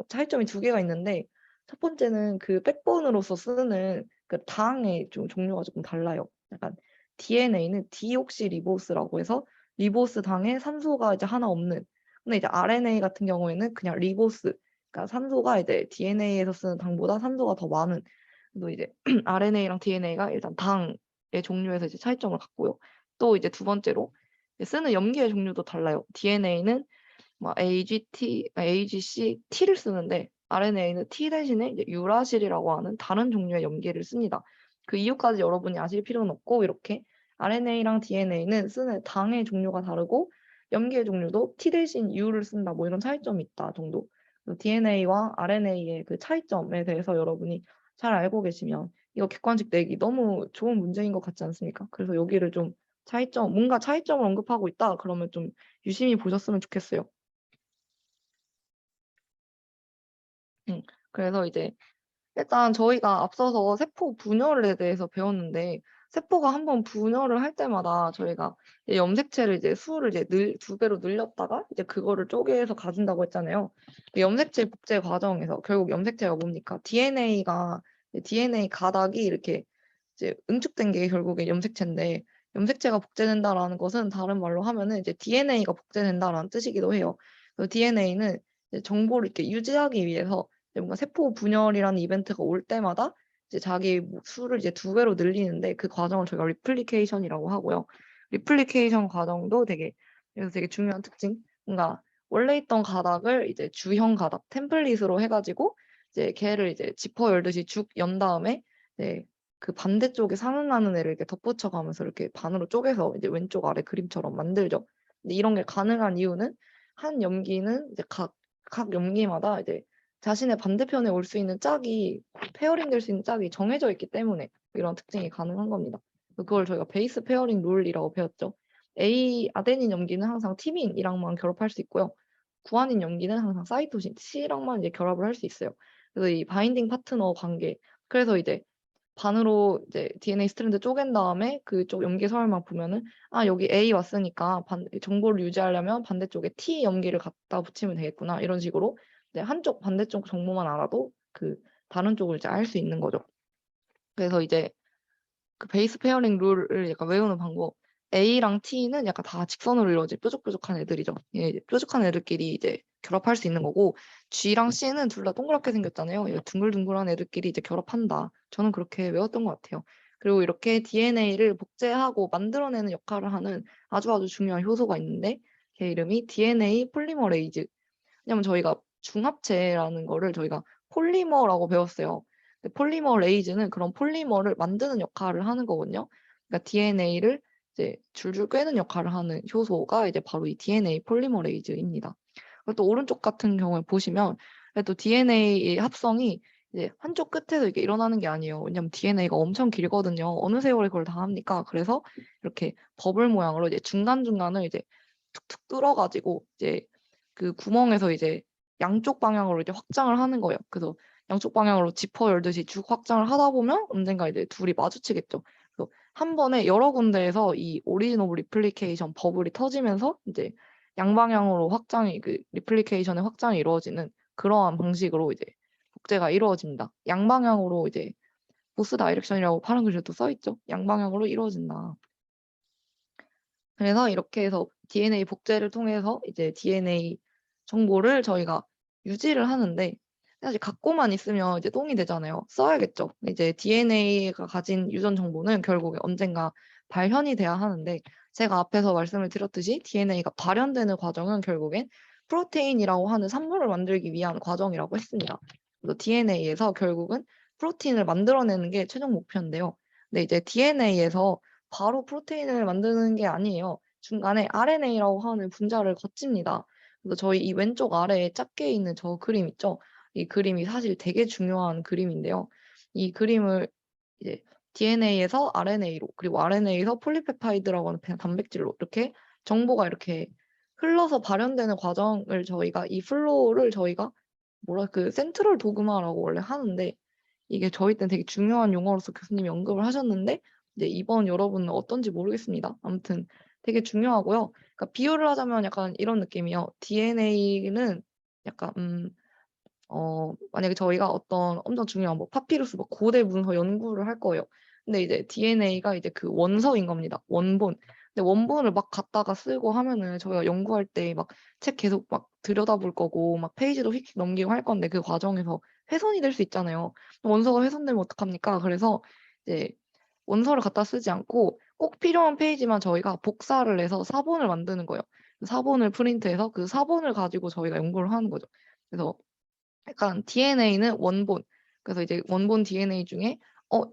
차이점이 두 개가 있는데 첫 번째는 그 백본으로서 쓰는 그 당의 종류가 조금 달라요. 약간 DNA는 디옥시리보스라고 해서 리보스 당에 산소가 이제 하나 없는. 근데 이제 RNA 같은 경우에는 그냥 리보스, 그러니까 산소가 이제 DNA에서 쓰는 당보다 산소가 더 많은. 그래서 이제 RNA랑 DNA가 일단 당의 종류에서 이제 차이점을 갖고요. 또 이제 두 번째로 쓰는 염기의 종류도 달라요. DNA는 뭐 AGC, T를 쓰는데 RNA는 T 대신에 이제 유라실이라고 하는 다른 종류의 염기를 씁니다. 그 이유까지 여러분이 아실 필요는 없고 이렇게 RNA랑 DNA는 쓰는 당의 종류가 다르고 염기의 종류도 T 대신 U를 쓴다 뭐 이런 차이점이 있다 정도. DNA와 RNA의 그 차이점에 대해서 여러분이 잘 알고 계시면 이거 객관식 내기 너무 좋은 문제인 것 같지 않습니까? 그래서 여기를 좀 뭔가 차이점을 언급하고 있다 그러면 좀 유심히 보셨으면 좋겠어요. 음. 그래서 이제 일단 저희가 앞서서 세포 분열에 대해서 배웠는데 세포가 한번 분열을 할 때마다 저희가 이제 염색체를 이제 수를 이제 두 배로 늘렸다가 이제 그거를 쪼개서 가진다고 했잖아요. 그 염색체 복제 과정에서 결국 염색체가 뭡니까? DNA 가닥이 이렇게 이제 응축된 게 결국에 염색체인데 염색체가 복제된다라는 것은 다른 말로 하면은 이제 DNA가 복제된다라는 뜻이기도 해요. 그래서 DNA는 이제 정보를 이렇게 유지하기 위해서 이제 뭔가 세포 분열이라는 이벤트가 올 때마다 이제 자기 수를 이제 두 배로 늘리는데 그 과정을 저희가 리플리케이션이라고 하고요. 리플리케이션 과정도 되게 중요한 특징. 뭔가 원래 있던 가닥을 이제 주형 가닥 템플릿으로 해 가지고 이제 걔를 이제 지퍼 열듯이 쭉 연 다음에 이제 그 반대쪽에 상응하는 애를 이렇게 덧붙여 가면서 이렇게 반으로 쪼개서 이제 왼쪽 아래 그림처럼 만들죠. 근데 이런 게 가능한 이유는 한 염기는 이제 각 염기마다 이제 자신의 반대편에 올 수 있는 짝이 페어링 될 수 있는 짝이 정해져 있기 때문에 이런 특징이 가능한 겁니다. 그걸 저희가 베이스 페어링 룰이라고 배웠죠. 아데닌 염기는 항상 티민이랑만 결합할 수 있고요. 구아닌 염기는 항상 사이토신 C랑만 이제 결합을 할 수 있어요. 그래서 이 바인딩 파트너 관계 그래서 이제 반으로 이제 DNA 스트랜드 쪼갠 다음에 그쪽 염기 서열만 보면은 '아 여기 A 왔으니까 정보를 유지하려면 반대쪽에 T 염기를 갖다 붙이면 되겠구나.' 이런 식으로 이제 한쪽 반대쪽 정보만 알아도 그 다른 쪽을 이제 알 수 있는 거죠. 그래서 이제 그 베이스 페어링 룰을 약간 외우는 방법. A랑 T는 약간 다 직선으로 이루어진 뾰족뾰족한 애들이죠. 예 뾰족한 애들끼리 이제 결합할 수 있는 거고 G랑 C는 둘 다 동그랗게 생겼잖아요. 이 둥글둥글한 애들끼리 이제 결합한다. 저는 그렇게 외웠던 것 같아요. 그리고 이렇게 DNA를 복제하고 만들어내는 역할을 하는 아주 중요한 효소가 있는데 걔 이름이 DNA 폴리머레이즈. 왜냐면 저희가 중합체라는 거를 저희가 폴리머라고 배웠어요. 근데 폴리머레이즈는 그런 폴리머를 만드는 역할을 하는 거거든요. 그러니까 DNA를 이제 줄줄 꿰는 역할을 하는 효소가 이제 바로 이 DNA 폴리머레이즈입니다. 그리고 또 오른쪽 같은 경우에 보시면 또 DNA의 합성이 이제 한쪽 끝에서 이게 일어나는 게 아니에요. 왜냐면 DNA가 엄청 길거든요. 어느 세월에 그걸 다 합니까? 그래서 이렇게 버블 모양으로 이제 중간중간을 이제 툭툭 뚫어 가지고 이제 그 구멍에서 이제 양쪽 방향으로 이제 확장을 하는 거예요. 그래서 양쪽 방향으로 지퍼 열듯이 쭉 확장을 하다 보면 언젠가 이제 둘이 마주치겠죠. 그래서 한 번에 여러 군데에서 이 오리진 오브 리플리케이션 버블이 터지면서 이제 양방향으로 리플리케이션의 확장이 이루어지는 그러한 방식으로 이제 복제가 이루어집니다. 양방향으로 이제 보스 다이렉션이라고 파란 글씨로 또 써 있죠. 양방향으로 이루어진다. 그래서 이렇게 해서 DNA 복제를 통해서 이제 DNA 정보를 저희가 유지를 하는데 사실 갖고만 있으면 이제 똥이 되잖아요. 써야겠죠. 이제 DNA가 가진 유전 정보는 결국에 언젠가 발현이 돼야 하는데 제가 앞에서 말씀을 드렸듯이 DNA가 발현되는 과정은 결국엔 프로테인이라고 하는 산물을 만들기 위한 과정이라고 했습니다. 그래서 DNA에서 결국은 프로틴을 만들어내는 게 최종 목표인데요. 근데 이제 DNA에서 바로 프로테인을 만드는 게 아니에요. 중간에 RNA라고 하는 분자를 거칩니다. 그래서 저희 이 왼쪽 아래에 작게 있는 저 그림 있죠? 이 그림이 사실 되게 중요한 그림인데요. 이 그림을 이제 DNA에서 RNA로 그리고 RNA에서 폴리페파이드라고 하는 단백질로 이렇게 정보가 이렇게 흘러서 발현되는 과정을 저희가 이 플로우를 저희가 센트럴 도그마라고 원래 하는데 이게 저희 때는 되게 중요한 용어로서 교수님이 언급을 하셨는데 이제 이번 여러분은 어떤지 모르겠습니다. 아무튼 되게 중요하고요. 그러니까 비유를 하자면 약간 이런 느낌이에요. DNA는 약간 만약에 저희가 어떤 엄청 중요한 파피루스 고대 문서 연구를 할 거예요. 근데 이제 DNA가 이제 그 원서인 겁니다. 원본. 근데 원본을 막 갖다가 쓰고 하면은 저희가 연구할 때 막 책 계속 막 들여다볼 거고 막 페이지도 휙휙 넘기고 할 건데 그 과정에서 훼손이 될 수 있잖아요. 원서가 훼손되면 어떡합니까? 그래서 이제 원서를 갖다 쓰지 않고 꼭 필요한 페이지만 저희가 복사를 해서 사본을 만드는 거예요. 사본을 프린트해서 그 사본을 가지고 저희가 연구를 하는 거죠. 그래서 약간 DNA는 원본. 그래서 이제 원본 DNA 중에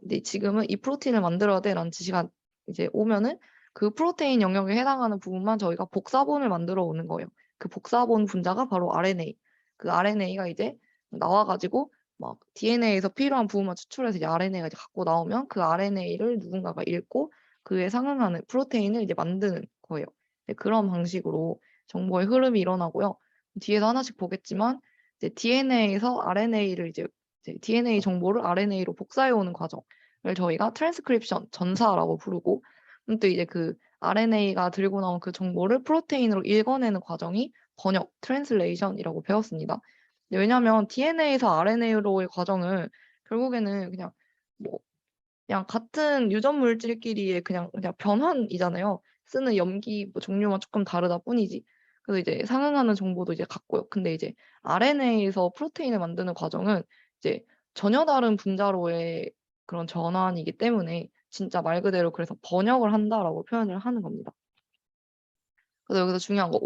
네 지금은 이 프로틴을 만들어야 돼라는 지시가 이제 오면은 그 프로테인 영역에 해당하는 부분만 저희가 복사본을 만들어 오는 거예요. 그 복사본 분자가 바로 RNA. 그 RNA가 이제 나와 가지고 막 DNA에서 필요한 부분만 추출해서 이제 RNA가 이제 갖고 나오면 그 RNA를 누군가가 읽고 그에 상응하는 프로테인을 이제 만드는 거예요. 네, 그런 방식으로 정보의 흐름이 일어나고요. 뒤에서 하나씩 보겠지만 이제 DNA에서 RNA를 이제 DNA 정보를 RNA로 복사해 오는 과정을 저희가 트랜스크립션, 전사라고 부르고 또 이제 그 RNA가 들고 나온 그 정보를 프로테인으로 읽어내는 과정이 번역, 트랜슬레이션이라고 배웠습니다. 왜냐하면 DNA에서 RNA로의 과정은 결국에는 그냥 뭐 그냥 같은 유전 물질끼리의 그냥 변환이잖아요. 쓰는 염기 종류만 조금 다르다 뿐이지. 그래서 이제 상응하는 정보도 이제 같고요. 근데 이제 RNA에서 프로테인을 만드는 과정은 이제 전혀 다른 분자로의 그런 전환이기 때문에 진짜 말 그대로 그래서 번역을 한다라고 표현을 하는 겁니다. 그래서 여기서 중요한 거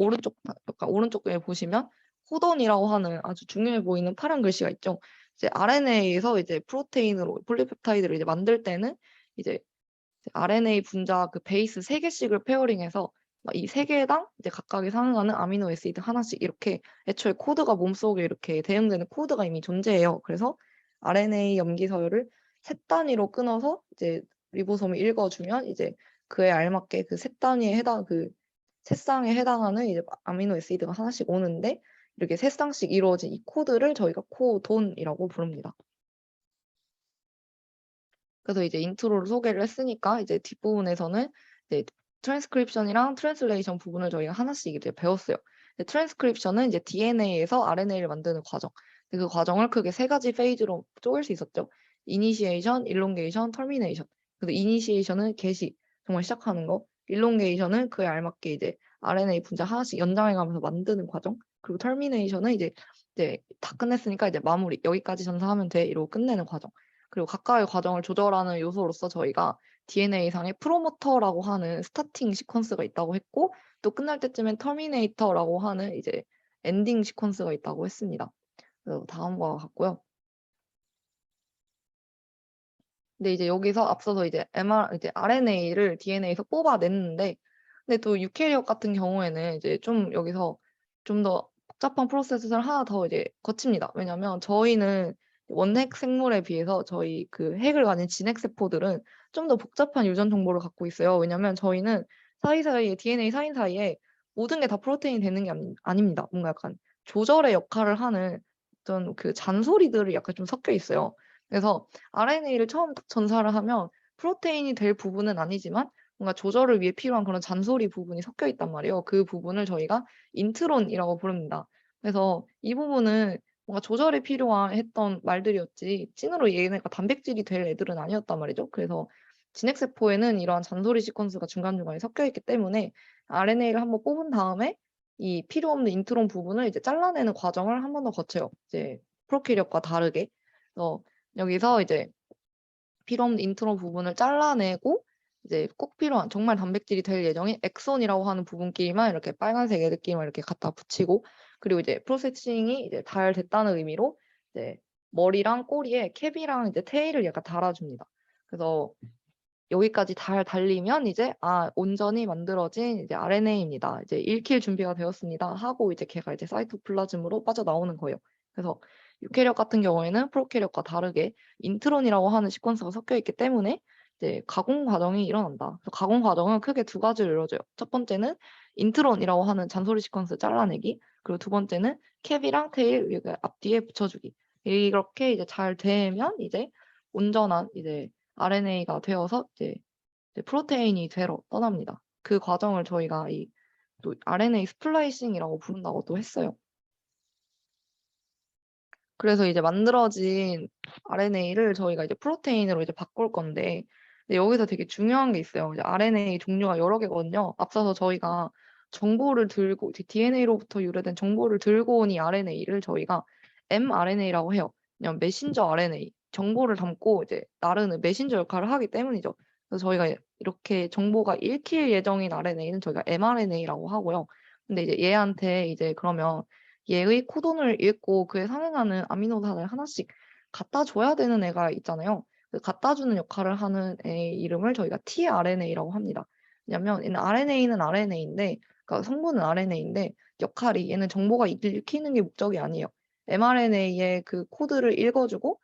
약간 오른쪽에 보시면 코돈이라고 하는 아주 중요해 보이는 파란 글씨가 있죠. 이제 RNA에서 이제 프로테인으로 폴리펩타이드를 이제 만들 때는 이제 RNA 분자 그 베이스 3개씩을 페어링해서 이 3개당 이제 각각에 상응하는 아미노 애시드 하나씩 이렇게 애초에 코드가 몸속에 이렇게 대응되는 코드가 이미 존재해요. 그래서 RNA 염기 서열을 셋 단위로 끊어서 이제 리보솜이 읽어주면 이제 그에 알맞게 그 셋 단위에 해당 셋 쌍에 해당하는 이제 아미노 애시드가 하나씩 오는데 이렇게 셋 쌍씩 이루어진 이 코드를 저희가 코돈이라고 부릅니다. 그래서 이제 인트로를 소개를 했으니까 이제 뒷부분에서는 이제 트랜스크립션이랑 트랜슬레이션 부분을 저희가 하나씩 이제 배웠어요. 트랜스크립션은 이제 DNA에서 RNA를 만드는 과정. 그 과정을 크게 3가지 페이지로 쪼갤 수 있었죠. 이니시에이션, 일롱게이션, 터미네이션. 그래서 이니시에이션은 개시, 정말 시작하는 거. 일롱게이션은 그에 알맞게 이제 RNA 분자 하나씩 연장해 가면서 만드는 과정. 그리고 터미네이션은 이제 다 끝냈으니까 이제 마무리. 여기까지 전사하면 돼. 이러고 끝내는 과정. 그리고 각각의 과정을 조절하는 요소로서 저희가 DNA상의 프로모터라고 하는 스타팅 시퀀스가 있다고 했고 또 끝날 때쯤엔 터미네이터라고 하는 이제 엔딩 시퀀스가 있다고 했습니다. 그래서 다음과 같고요. 근데 이제 여기서 앞서서 이제 RNA를 DNA에서 뽑아냈는데 근데 또 유캐리ot 같은 경우에는 이제 좀 여기서 좀 더 복잡한 프로세스를 하나 더 이제 거칩니다. 왜냐면 저희는 원핵 생물에 비해서 저희 그 핵을 가진 진핵 세포들은 좀 더 복잡한 유전 정보를 갖고 있어요. 왜냐면 저희는 사이사이에 DNA 사이사이에 모든 게 다 프로테인이 되는 게 아닙니다. 뭔가 약간 조절의 역할을 하는 어떤 그 잔소리들이 약간 좀 섞여 있어요. 그래서 RNA를 처음 딱 전사를 하면 프로테인이 될 부분은 아니지만 뭔가 조절을 위해 필요한 그런 잔소리 부분이 섞여 있단 말이에요. 그 부분을 저희가 인트론이라고 부릅니다. 그래서 이 부분은 뭔가 조절이 필요한 했던 말들이었지 찐으로 얘네가 단백질이 될 애들은 아니었단 말이죠. 그래서 진핵세포에는 이러한 잔소리 시퀀스가 중간중간에 섞여 있기 때문에 RNA를 한번 뽑은 다음에 이 필요 없는 인트론 부분을 이제 잘라내는 과정을 한 번 더 거쳐요. 이제 프로캐리ot과 다르게. 그래서 여기서 이제 필요 없는 인트론 부분을 잘라내고 이제 꼭 필요한 정말 단백질이 될 예정인 엑손이라고 하는 부분끼리만 이렇게 빨간색 애들끼리만 이렇게 갖다 붙이고 그리고 이제 프로세싱이 이제 잘 됐다는 의미로 이제 머리랑 꼬리에 캡이랑 이제 테일을 약간 달아줍니다. 그래서 여기까지 잘 달리면 이제 온전히 만들어진 이제 RNA입니다. 이제 읽힐 준비가 되었습니다. 하고 이제 걔가 이제 사이토플라즘으로 빠져나오는 거예요. 그래서 유캐리ot 같은 경우에는 프로캐리ot과 다르게 인트론이라고 하는 시퀀스가 섞여 있기 때문에 이제 가공 과정이 일어난다. 그래서 가공 과정은 크게 두 가지로 이루어져요. 첫 번째는 인트론이라고 하는 잔소리 시퀀스 잘라내기, 그리고 두 번째는 캡이랑 테일 앞뒤에 붙여주기. 이렇게 이제 잘 되면 이제 온전한 이제 RNA가 되어서 이제 프로테인이 되러 떠납니다. 그 과정을 저희가 또 RNA 스플라이싱이라고 부른다고 또 했어요. 그래서 이제 만들어진 RNA를 저희가 이제 프로테인으로 이제 바꿀 건데, 근데 여기서 되게 중요한 게 있어요. 이제 RNA 종류가 여러 개거든요. 앞서서 저희가 정보를 들고, DNA로부터 유래된 정보를 들고 온 이 RNA를 저희가 mRNA라고 해요. 그냥 메신저 RNA, 정보를 담고 이제 나르는 메신저 역할을 하기 때문이죠. 그래서 저희가 이렇게 정보가 읽힐 예정인 RNA는 저희가 mRNA라고 하고요. 근데 이제 얘한테 이제 그러면 얘의 코돈을 읽고 그에 상응하는 아미노산을 하나씩 갖다 줘야 되는 애가 있잖아요. 그 갖다 주는 역할을 하는 애의 이름을 저희가 tRNA라고 합니다. 왜냐면 얘는 RNA는 RNA인데, 그러니까 성분은 RNA인데 역할이 얘는 정보가 읽히는 게 목적이 아니에요. mRNA의 그 코드를 읽어주고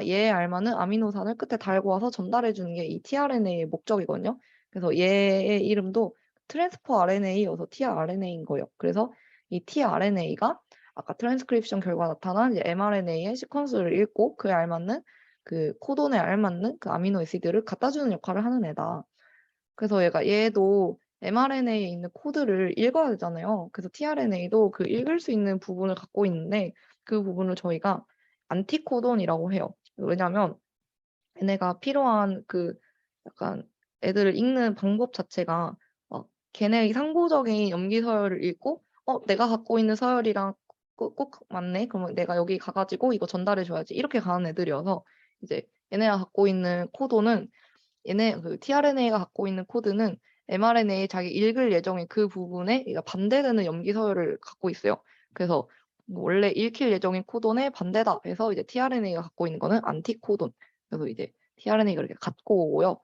얘에 알맞는 아미노산을 끝에 달고 와서 전달해 주는 게 이 tRNA의 목적이거든요. 그래서 얘의 이름도 트랜스퍼 RNA여서 tRNA인 거예요. 그래서 이 tRNA가 아까 트랜스크립션 결과 나타난 이제 mRNA의 시퀀스를 읽고 그에 알맞는 그 코돈에 알맞는 그 아미노 애시드를 갖다 주는 역할을 하는 애다. 그래서 얘도 mRNA에 있는 코드를 읽어야 되잖아요. 그래서 tRNA도 그 읽을 수 있는 부분을 갖고 있는데 그 부분을 저희가 안티코돈이라고 해요. 왜냐하면 얘네가 필요한 그 약간 애들을 읽는 방법 자체가 막 걔네의 상부적인 염기 서열을 읽고 내가 갖고 있는 서열이랑 꼭 맞네. 그러면 내가 여기 가 가지고 이거 전달해 줘야지. 이렇게 가는 애들이어서 이제 얘네가 갖고 있는 코도는 얘네 그 tRNA가 갖고 있는 코드는 mRNA에 자기 읽을 예정인 그 부분에 얘가 반대되는 염기 서열을 갖고 있어요. 그래서 뭐 원래 읽힐 예정인 코돈에 반대다 해서 이제 tRNA가 갖고 있는 거는 안티코돈. 그래서 이제 tRNA가 이렇게 갖고 오고요.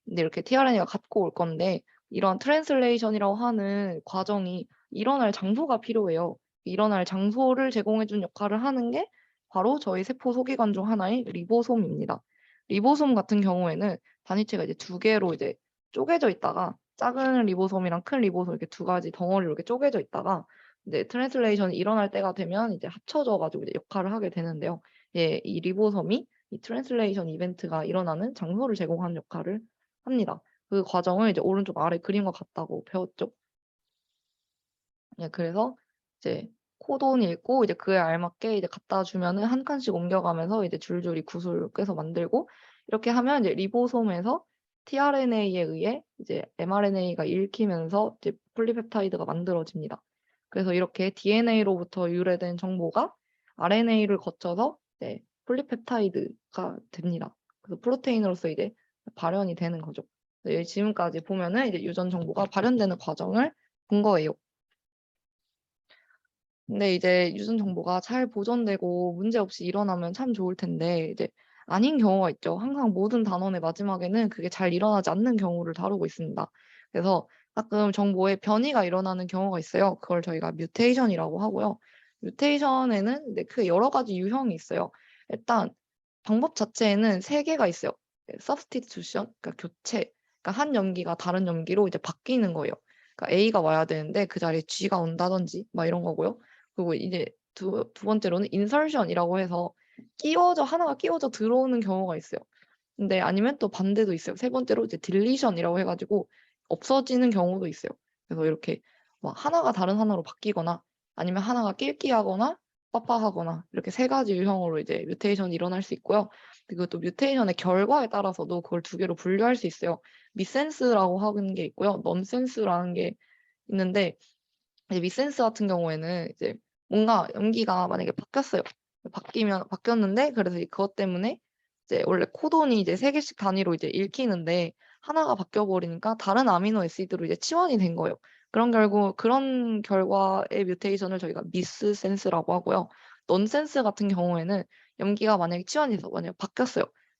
근데 이렇게 tRNA가 갖고 올 건데 이런 트랜슬레이션이라고 하는 과정이 일어날 장소가 필요해요. 일어날 장소를 제공해 준 역할을 하는 게 바로 저희 세포 소기관 중 하나인 리보솜입니다. 리보솜 같은 경우에는 단위체가 이제 두 개로 이제 쪼개져 있다가 작은 리보솜이랑 큰 리보솜 이렇게 두 가지 덩어리로 이렇게 쪼개져 있다가 이제 트랜슬레이션이 일어날 때가 되면 이제 합쳐져 가지고 이제 역할을 하게 되는데요. 이 리보솜이 이 트랜슬레이션 이벤트가 일어나는 장소를 제공하는 역할을 합니다. 그 과정을 이제 오른쪽 아래 그림과 같다고 배웠죠. 그래서 이제 코돈 읽고 이제 그에 알맞게 이제 갖다 주면은 한 칸씩 옮겨가면서 이제 줄줄이 구슬을 꿰서 만들고 이렇게 하면 이제 리보솜에서 tRNA에 의해 이제 mRNA가 읽히면서 이제 폴리펩타이드가 만들어집니다. 그래서 이렇게 DNA로부터 유래된 정보가 RNA를 거쳐서 이제 폴리펩타이드가 됩니다. 그래서 프로테인으로서 이제 발현이 되는 거죠. 지금까지 보면은 이제 유전 정보가 발현되는 과정을 본 거예요. 근데 이제 유전 정보가 잘 보존되고 문제없이 일어나면 참 좋을 텐데 이제 아닌 경우가 있죠. 항상 모든 단원의 마지막에는 그게 잘 일어나지 않는 경우를 다루고 있습니다. 그래서 가끔 정보에 변이가 일어나는 경우가 있어요. 그걸 저희가 뮤테이션이라고 하고요. 뮤테이션에는 이제 크게 여러 가지 유형이 있어요. 일단 방법 자체에는 세 개가 있어요. substitution, 그러니까 교체. 그러니까 한 염기가 다른 염기로 이제 바뀌는 거예요. 그러니까 A가 와야 되는데 그 자리에 G가 온다든지 막 이런 거고요. 그리고 이제 두 번째로는 인설션이라고 해서 하나가 끼워져 들어오는 경우가 있어요. 근데 아니면 또 반대도 있어요. 세 번째로 이제 딜리션이라고 해 가지고 없어지는 경우도 있어요. 그래서 이렇게 막 하나가 다른 하나로 바뀌거나 아니면 하나가 낄끼하거나 빠빠하거나 이렇게 3가지 유형으로 이제 뮤테이션이 일어날 수 있고요. 그리고 또 뮤테이션의 결과에 따라서도 그걸 2개로 분류할 수 있어요. 미센스라고 하는 게 있고요. 넌센스라는 게 있는데, 이제 미센스 같은 경우에는 이제 뭔가 염기가 만약에 바뀌었어요. 바뀌었는데, 그래서 그것 때문에 이제 원래 코돈이 이제 3개씩 단위로 이제 읽히는데 하나가 바뀌어 버리니까 다른 아미노 애시드로 이제 치환이 된 거예요. 그런 결과의 뮤테이션을 저희가 미스센스라고 하고요. 넌센스 같은 경우에는 염기가 만약에 치환이 돼서 만약에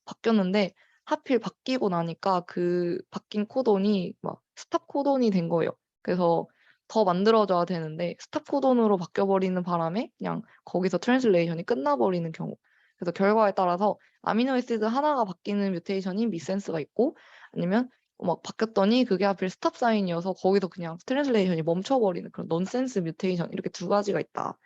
바뀌었는데 하필 바뀌고 나니까 그 바뀐 코돈이 막 스탑 코돈이 된 거예요. 그래서 더 만들어져야 되는데 스탑 코돈으로 바뀌어 버리는 바람에 그냥 거기서 트랜슬레이션이 끝나 버리는 경우. 그래서 결과에 따라서 아미노 애시드 하나가 바뀌는 뮤테이션이 미센스가 있고, 아니면 막 바뀌었더니 그게 하필 스탑 사인이어서 거기서 그냥 트랜슬레이션이 멈춰 버리는 그런 넌센스 뮤테이션, 이렇게 2가지가 있다.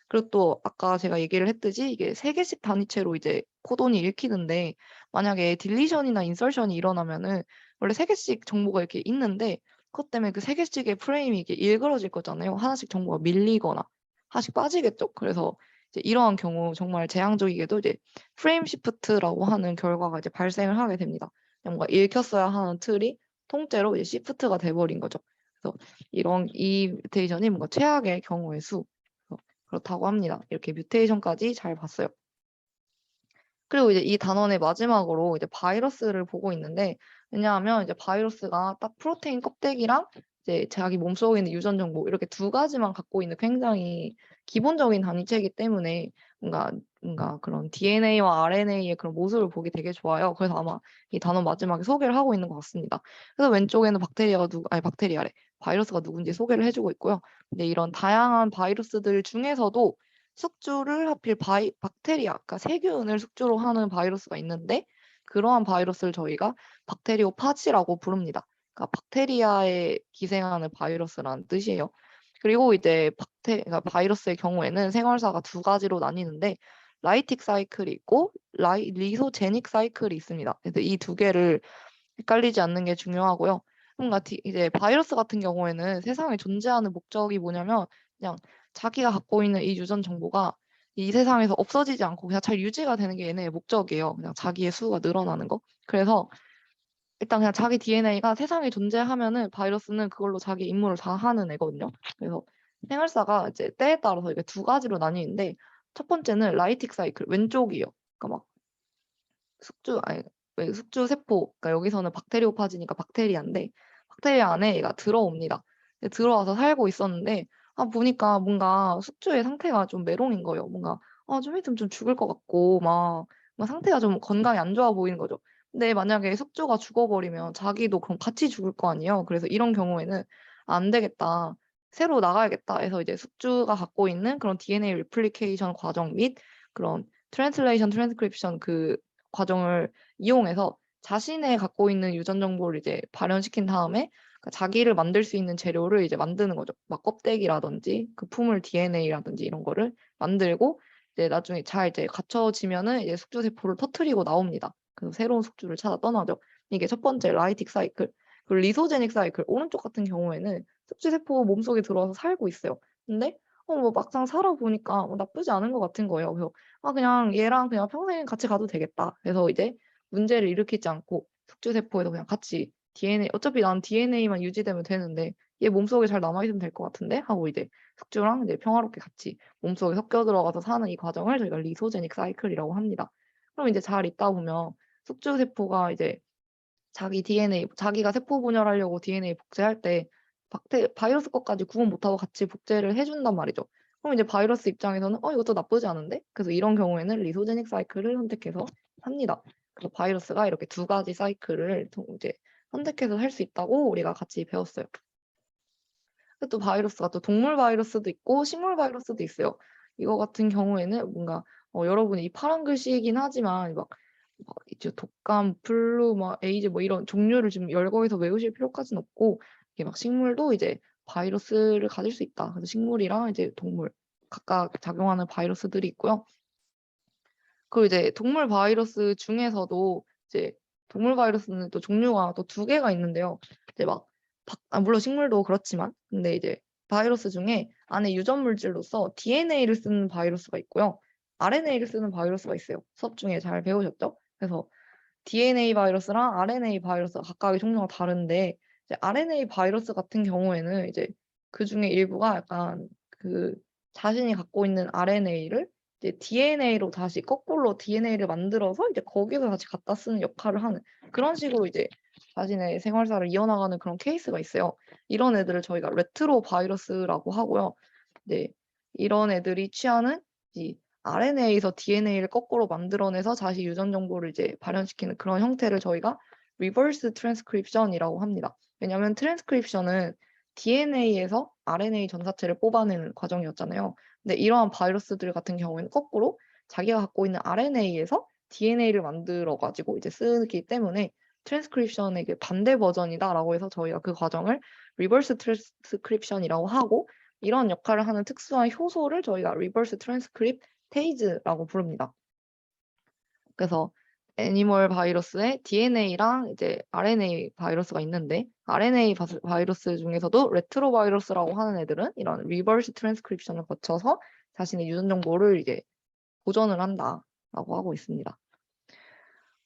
그리고 또 아까 제가 얘기를 했듯이 이게 3개씩 단위체로 이제 코돈이 읽히는데, 만약에 딜리션이나 인설션이 일어나면은 원래 3개씩 정보가 이렇게 있는데 그것 때문에 그 3개씩의 프레임이 이게 일그러질 거잖아요. 하나씩 정보가 밀리거나 하나씩 빠지겠죠. 그래서 이제 이러한 경우 정말 재앙적이게도 이제 프레임 시프트라고 하는 결과가 이제 발생을 하게 됩니다. 뭔가 읽혔어야 하는 틀이 통째로 이제 시프트가 돼 버린 거죠. 그래서 이 뮤테이션이 뭔가 최악의 경우의 수. 그렇다고 합니다. 이렇게 뮤테이션까지 잘 봤어요. 그리고 이제 이 단원의 마지막으로 이제 바이러스를 보고 있는데, 왜냐하면 이제 바이러스가 딱 프로테인 껍데기랑 이제 자기 몸속에 있는 유전 정보 이렇게 2가지만 갖고 있는 굉장히 기본적인 단위체이기 때문에 뭔가 그런 DNA와 RNA의 그런 모습을 보기 되게 좋아요. 그래서 아마 이 단원 마지막에 소개를 하고 있는 것 같습니다. 그래서 왼쪽에는 박테리아래. 바이러스가 누군지 소개를 해주고 있고요. 근데 이런 다양한 바이러스들 중에서도 숙주를 하필 박테리아, 그러니까 세균을 숙주로 하는 바이러스가 있는데, 그러한 바이러스를 저희가 박테리오파지라고 부릅니다. 그러니까 박테리아에 기생하는 바이러스라는 뜻이에요. 그리고 이제 그러니까 바이러스의 경우에는 생활사가 2가지로 나뉘는데, 라이틱 사이클이 있고 리소제닉 사이클이 있습니다. 그래서 이 2개를 헷갈리지 않는 게 중요하고요. 뭔가 이제 바이러스 같은 경우에는 세상에 존재하는 목적이 뭐냐면, 그냥 자기가 갖고 있는 이 유전 정보가 이 세상에서 없어지지 않고 그냥 잘 유지가 되는 게 얘네의 목적이에요. 그냥 자기의 수가 늘어나는 거. 그래서 일단 그냥 자기 DNA가 세상에 존재하면은 바이러스는 그걸로 자기 임무를 다 하는 애거든요. 그래서 생활사가 이제 때에 따라서 이게 2가지로 나뉘는데, 첫 번째는 라이틱 사이클, 왼쪽이에요. 그러니까 막 숙주 세포, 그러니까 여기서는 박테리오파지니까 박테리아인데, 박테리아 안에 얘가 들어옵니다. 들어와서 살고 있었는데 보니까 뭔가 숙주의 상태가 좀 메롱인 거예요. 뭔가 좀 있으면 좀 죽을 것 같고 막 상태가 좀 건강이 안 좋아 보이는 거죠. 근데 만약에 숙주가 죽어버리면 자기도 그럼 같이 죽을 거 아니에요. 그래서 이런 경우에는 안 되겠다, 새로 나가야겠다 해서 이제 숙주가 갖고 있는 그런 DNA 리플리케이션 과정 및 그런 트랜슬레이션, 트랜스크립션 그 과정을 이용해서 자신의 갖고 있는 유전 정보를 이제 발현시킨 다음에 자기를 만들 수 있는 재료를 이제 만드는 거죠. 막 껍데기라든지 그 풀물 DNA라든지 이런 거를 만들고, 이제 나중에 잘 이제 갖춰지면은 이제 숙주 세포를 터뜨리고 나옵니다. 그래서 새로운 숙주를 찾아 떠나죠. 이게 첫 번째 라이틱 사이클. 그리고 리소제닉 사이클, 오른쪽 같은 경우에는 숙주 세포 몸속에 들어와서 살고 있어요. 근데 뭐 막상 살아보니까 나쁘지 않은 것 같은 거예요. 그래서 그냥 얘랑 그냥 평생 같이 가도 되겠다. 그래서 이제 문제를 일으키지 않고 숙주세포에도 그냥 같이 어차피 난 DNA만 유지되면 되는데 얘 몸속에 잘 남아있으면 될 것 같은데 하고 이제 숙주랑 이제 평화롭게 같이 몸속에 섞여 들어가서 사는 이 과정을 저희가 리소제닉 사이클이라고 합니다. 그럼 이제 잘 있다 보면 숙주세포가 이제 자기 DNA, 자기가 세포 분열하려고 DNA 복제할 때 바이러스 것까지 구분 못하고 같이 복제를 해준단 말이죠. 그럼 이제 바이러스 입장에서는 이것도 나쁘지 않은데? 그래서 이런 경우에는 리소제닉 사이클을 선택해서 합니다. 그래서 바이러스가 이렇게 2가지 사이클을 이제 선택해서 할 수 있다고 우리가 같이 배웠어요. 또 바이러스가 또 동물 바이러스도 있고 식물 바이러스도 있어요. 이거 같은 경우에는 뭔가 여러분이 이 파란 글씨이긴 하지만 막 이제 독감, 플루, 에이즈 이런 종류를 좀 열거해서 외우실 필요까지는 없고, 이게 막 식물도 이제 바이러스를 가질 수 있다. 그래서 식물이랑 이제 동물 각각 작용하는 바이러스들이 있고요. 그리고 이제 동물 바이러스 중에서도 이제 동물 바이러스는 또 종류가 또 2개가 있는데요. 이제 물론 식물도 그렇지만, 근데 이제 바이러스 중에 안에 유전 물질로서 DNA를 쓰는 바이러스가 있고요. RNA를 쓰는 바이러스가 있어요. 수업 중에 잘 배우셨죠? 그래서 DNA 바이러스랑 RNA 바이러스가 각각의 종류가 다른데 이제 RNA 바이러스 같은 경우에는 이제 그중에 일부가 약간 그 자신이 갖고 있는 RNA를 이제 DNA로 다시 거꾸로 DNA를 만들어서 이제 거기서 다시 갖다 쓰는 역할을 하는 그런 식으로 이제 자신의 생활사를 이어나가는 그런 케이스가 있어요. 이런 애들을 저희가 레트로 바이러스라고 하고요. 네. 이런 애들이 취하는 이 RNA에서 DNA를 거꾸로 만들어내서 다시 유전 정보를 이제 발현시키는 그런 형태를 저희가 리버스 트랜스크립션이라고 합니다. 왜냐하면 트랜스크립션은 DNA에서 RNA 전사체를 뽑아내는 과정이었잖아요. 근데 이러한 바이러스들 같은 경우에는 거꾸로 자기가 갖고 있는 RNA에서 DNA를 만들어 가지고 이제 쓰기 때문에 트랜스크립션의 그 반대 버전이다라고 해서 저희가 그 과정을 리버스 트랜스크립션이라고 하고 이런 역할을 하는 특수한 효소를 저희가 리버스 트랜스크립테이즈라고 부릅니다. 그래서 애니멀 바이러스에 DNA랑 이제 RNA 바이러스가 있는데 RNA 바이러스 중에서도 레트로 바이러스라고 하는 애들은 이런 리버스 트랜스크립션을 거쳐서 자신의 유전 정보를 이제 보존을 한다라고 하고 있습니다.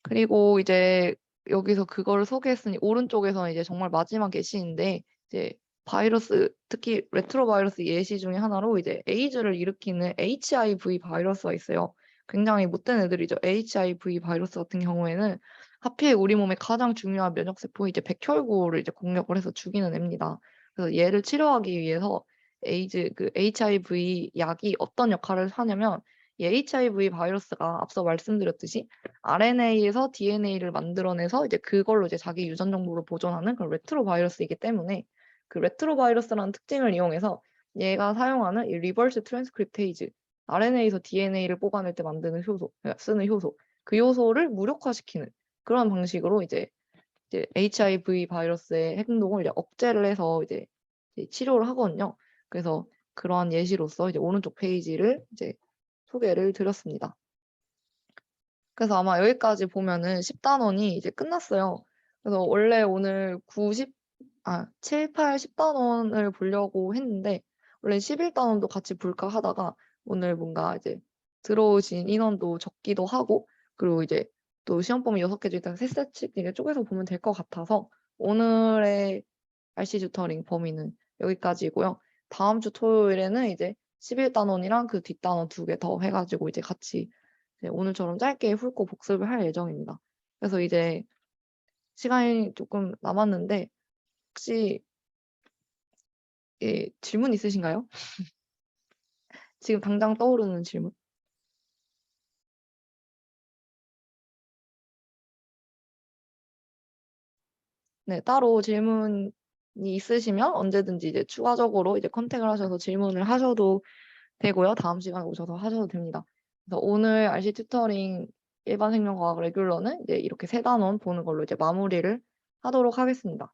그리고 이제 여기서 그거를 소개했으니 오른쪽에서는 이제 정말 마지막 예시인데 이제 바이러스 특히 레트로 바이러스 예시 중에 하나로 이제 에이즈를 일으키는 HIV 바이러스가 있어요. 굉장히 못된 애들이죠. HIV 바이러스 같은 경우에는 하필 우리 몸의 가장 중요한 면역 세포 이제 백혈구를 이제 공격을 해서 죽이는 애입니다. 그래서 얘를 치료하기 위해서 그 HIV 약이 어떤 역할을 하냐면 이 HIV 바이러스가 앞서 말씀드렸듯이 RNA에서 DNA를 만들어내서 이제 그걸로 이제 자기 유전 정보를 보존하는 그런 레트로 바이러스이기 때문에 그 레트로 바이러스라는 특징을 이용해서 얘가 사용하는 이 리버스 트랜스크립테이즈 RNA에서 DNA를 뽑아낼 때 만드는 효소, 그러니까 쓰는 효소, 그 효소를 무력화시키는 그런 방식으로 이제 HIV 바이러스의 행동을 이제 억제를 해서 이제 치료를 하거든요. 그래서 그러한 예시로서 이제 오른쪽 페이지를 이제 소개를 드렸습니다. 그래서 아마 여기까지 보면은 10단원이 이제 끝났어요. 그래서 원래 오늘 7, 8, 10단원을 보려고 했는데 원래 11단원도 같이 볼까 하다가 오늘 뭔가 이제 들어오신 인원도 적기도 하고 그리고 이제 또 시험 범위 6개 중에 일단 3세씩 이렇게 쪼개서 보면 될 것 같아서 오늘의 RC 튜터링 범위는 여기까지고요. 다음 주 토요일에는 이제 11단원이랑 그 뒷단원 2개 더 해가지고 이제 같이 오늘처럼 짧게 훑고 복습을 할 예정입니다. 그래서 이제 시간이 조금 남았는데 혹시 질문 있으신가요? 지금 당장 떠오르는 질문? 네, 따로 질문이 있으시면 언제든지 이제 추가적으로 이제 컨택을 하셔서 질문을 하셔도 되고요. 다음 시간에 오셔서 하셔도 됩니다. 그래서 오늘 RC 튜터링 일반 생명과학 레귤러는 이제 이렇게 3단원 보는 걸로 이제 마무리를 하도록 하겠습니다.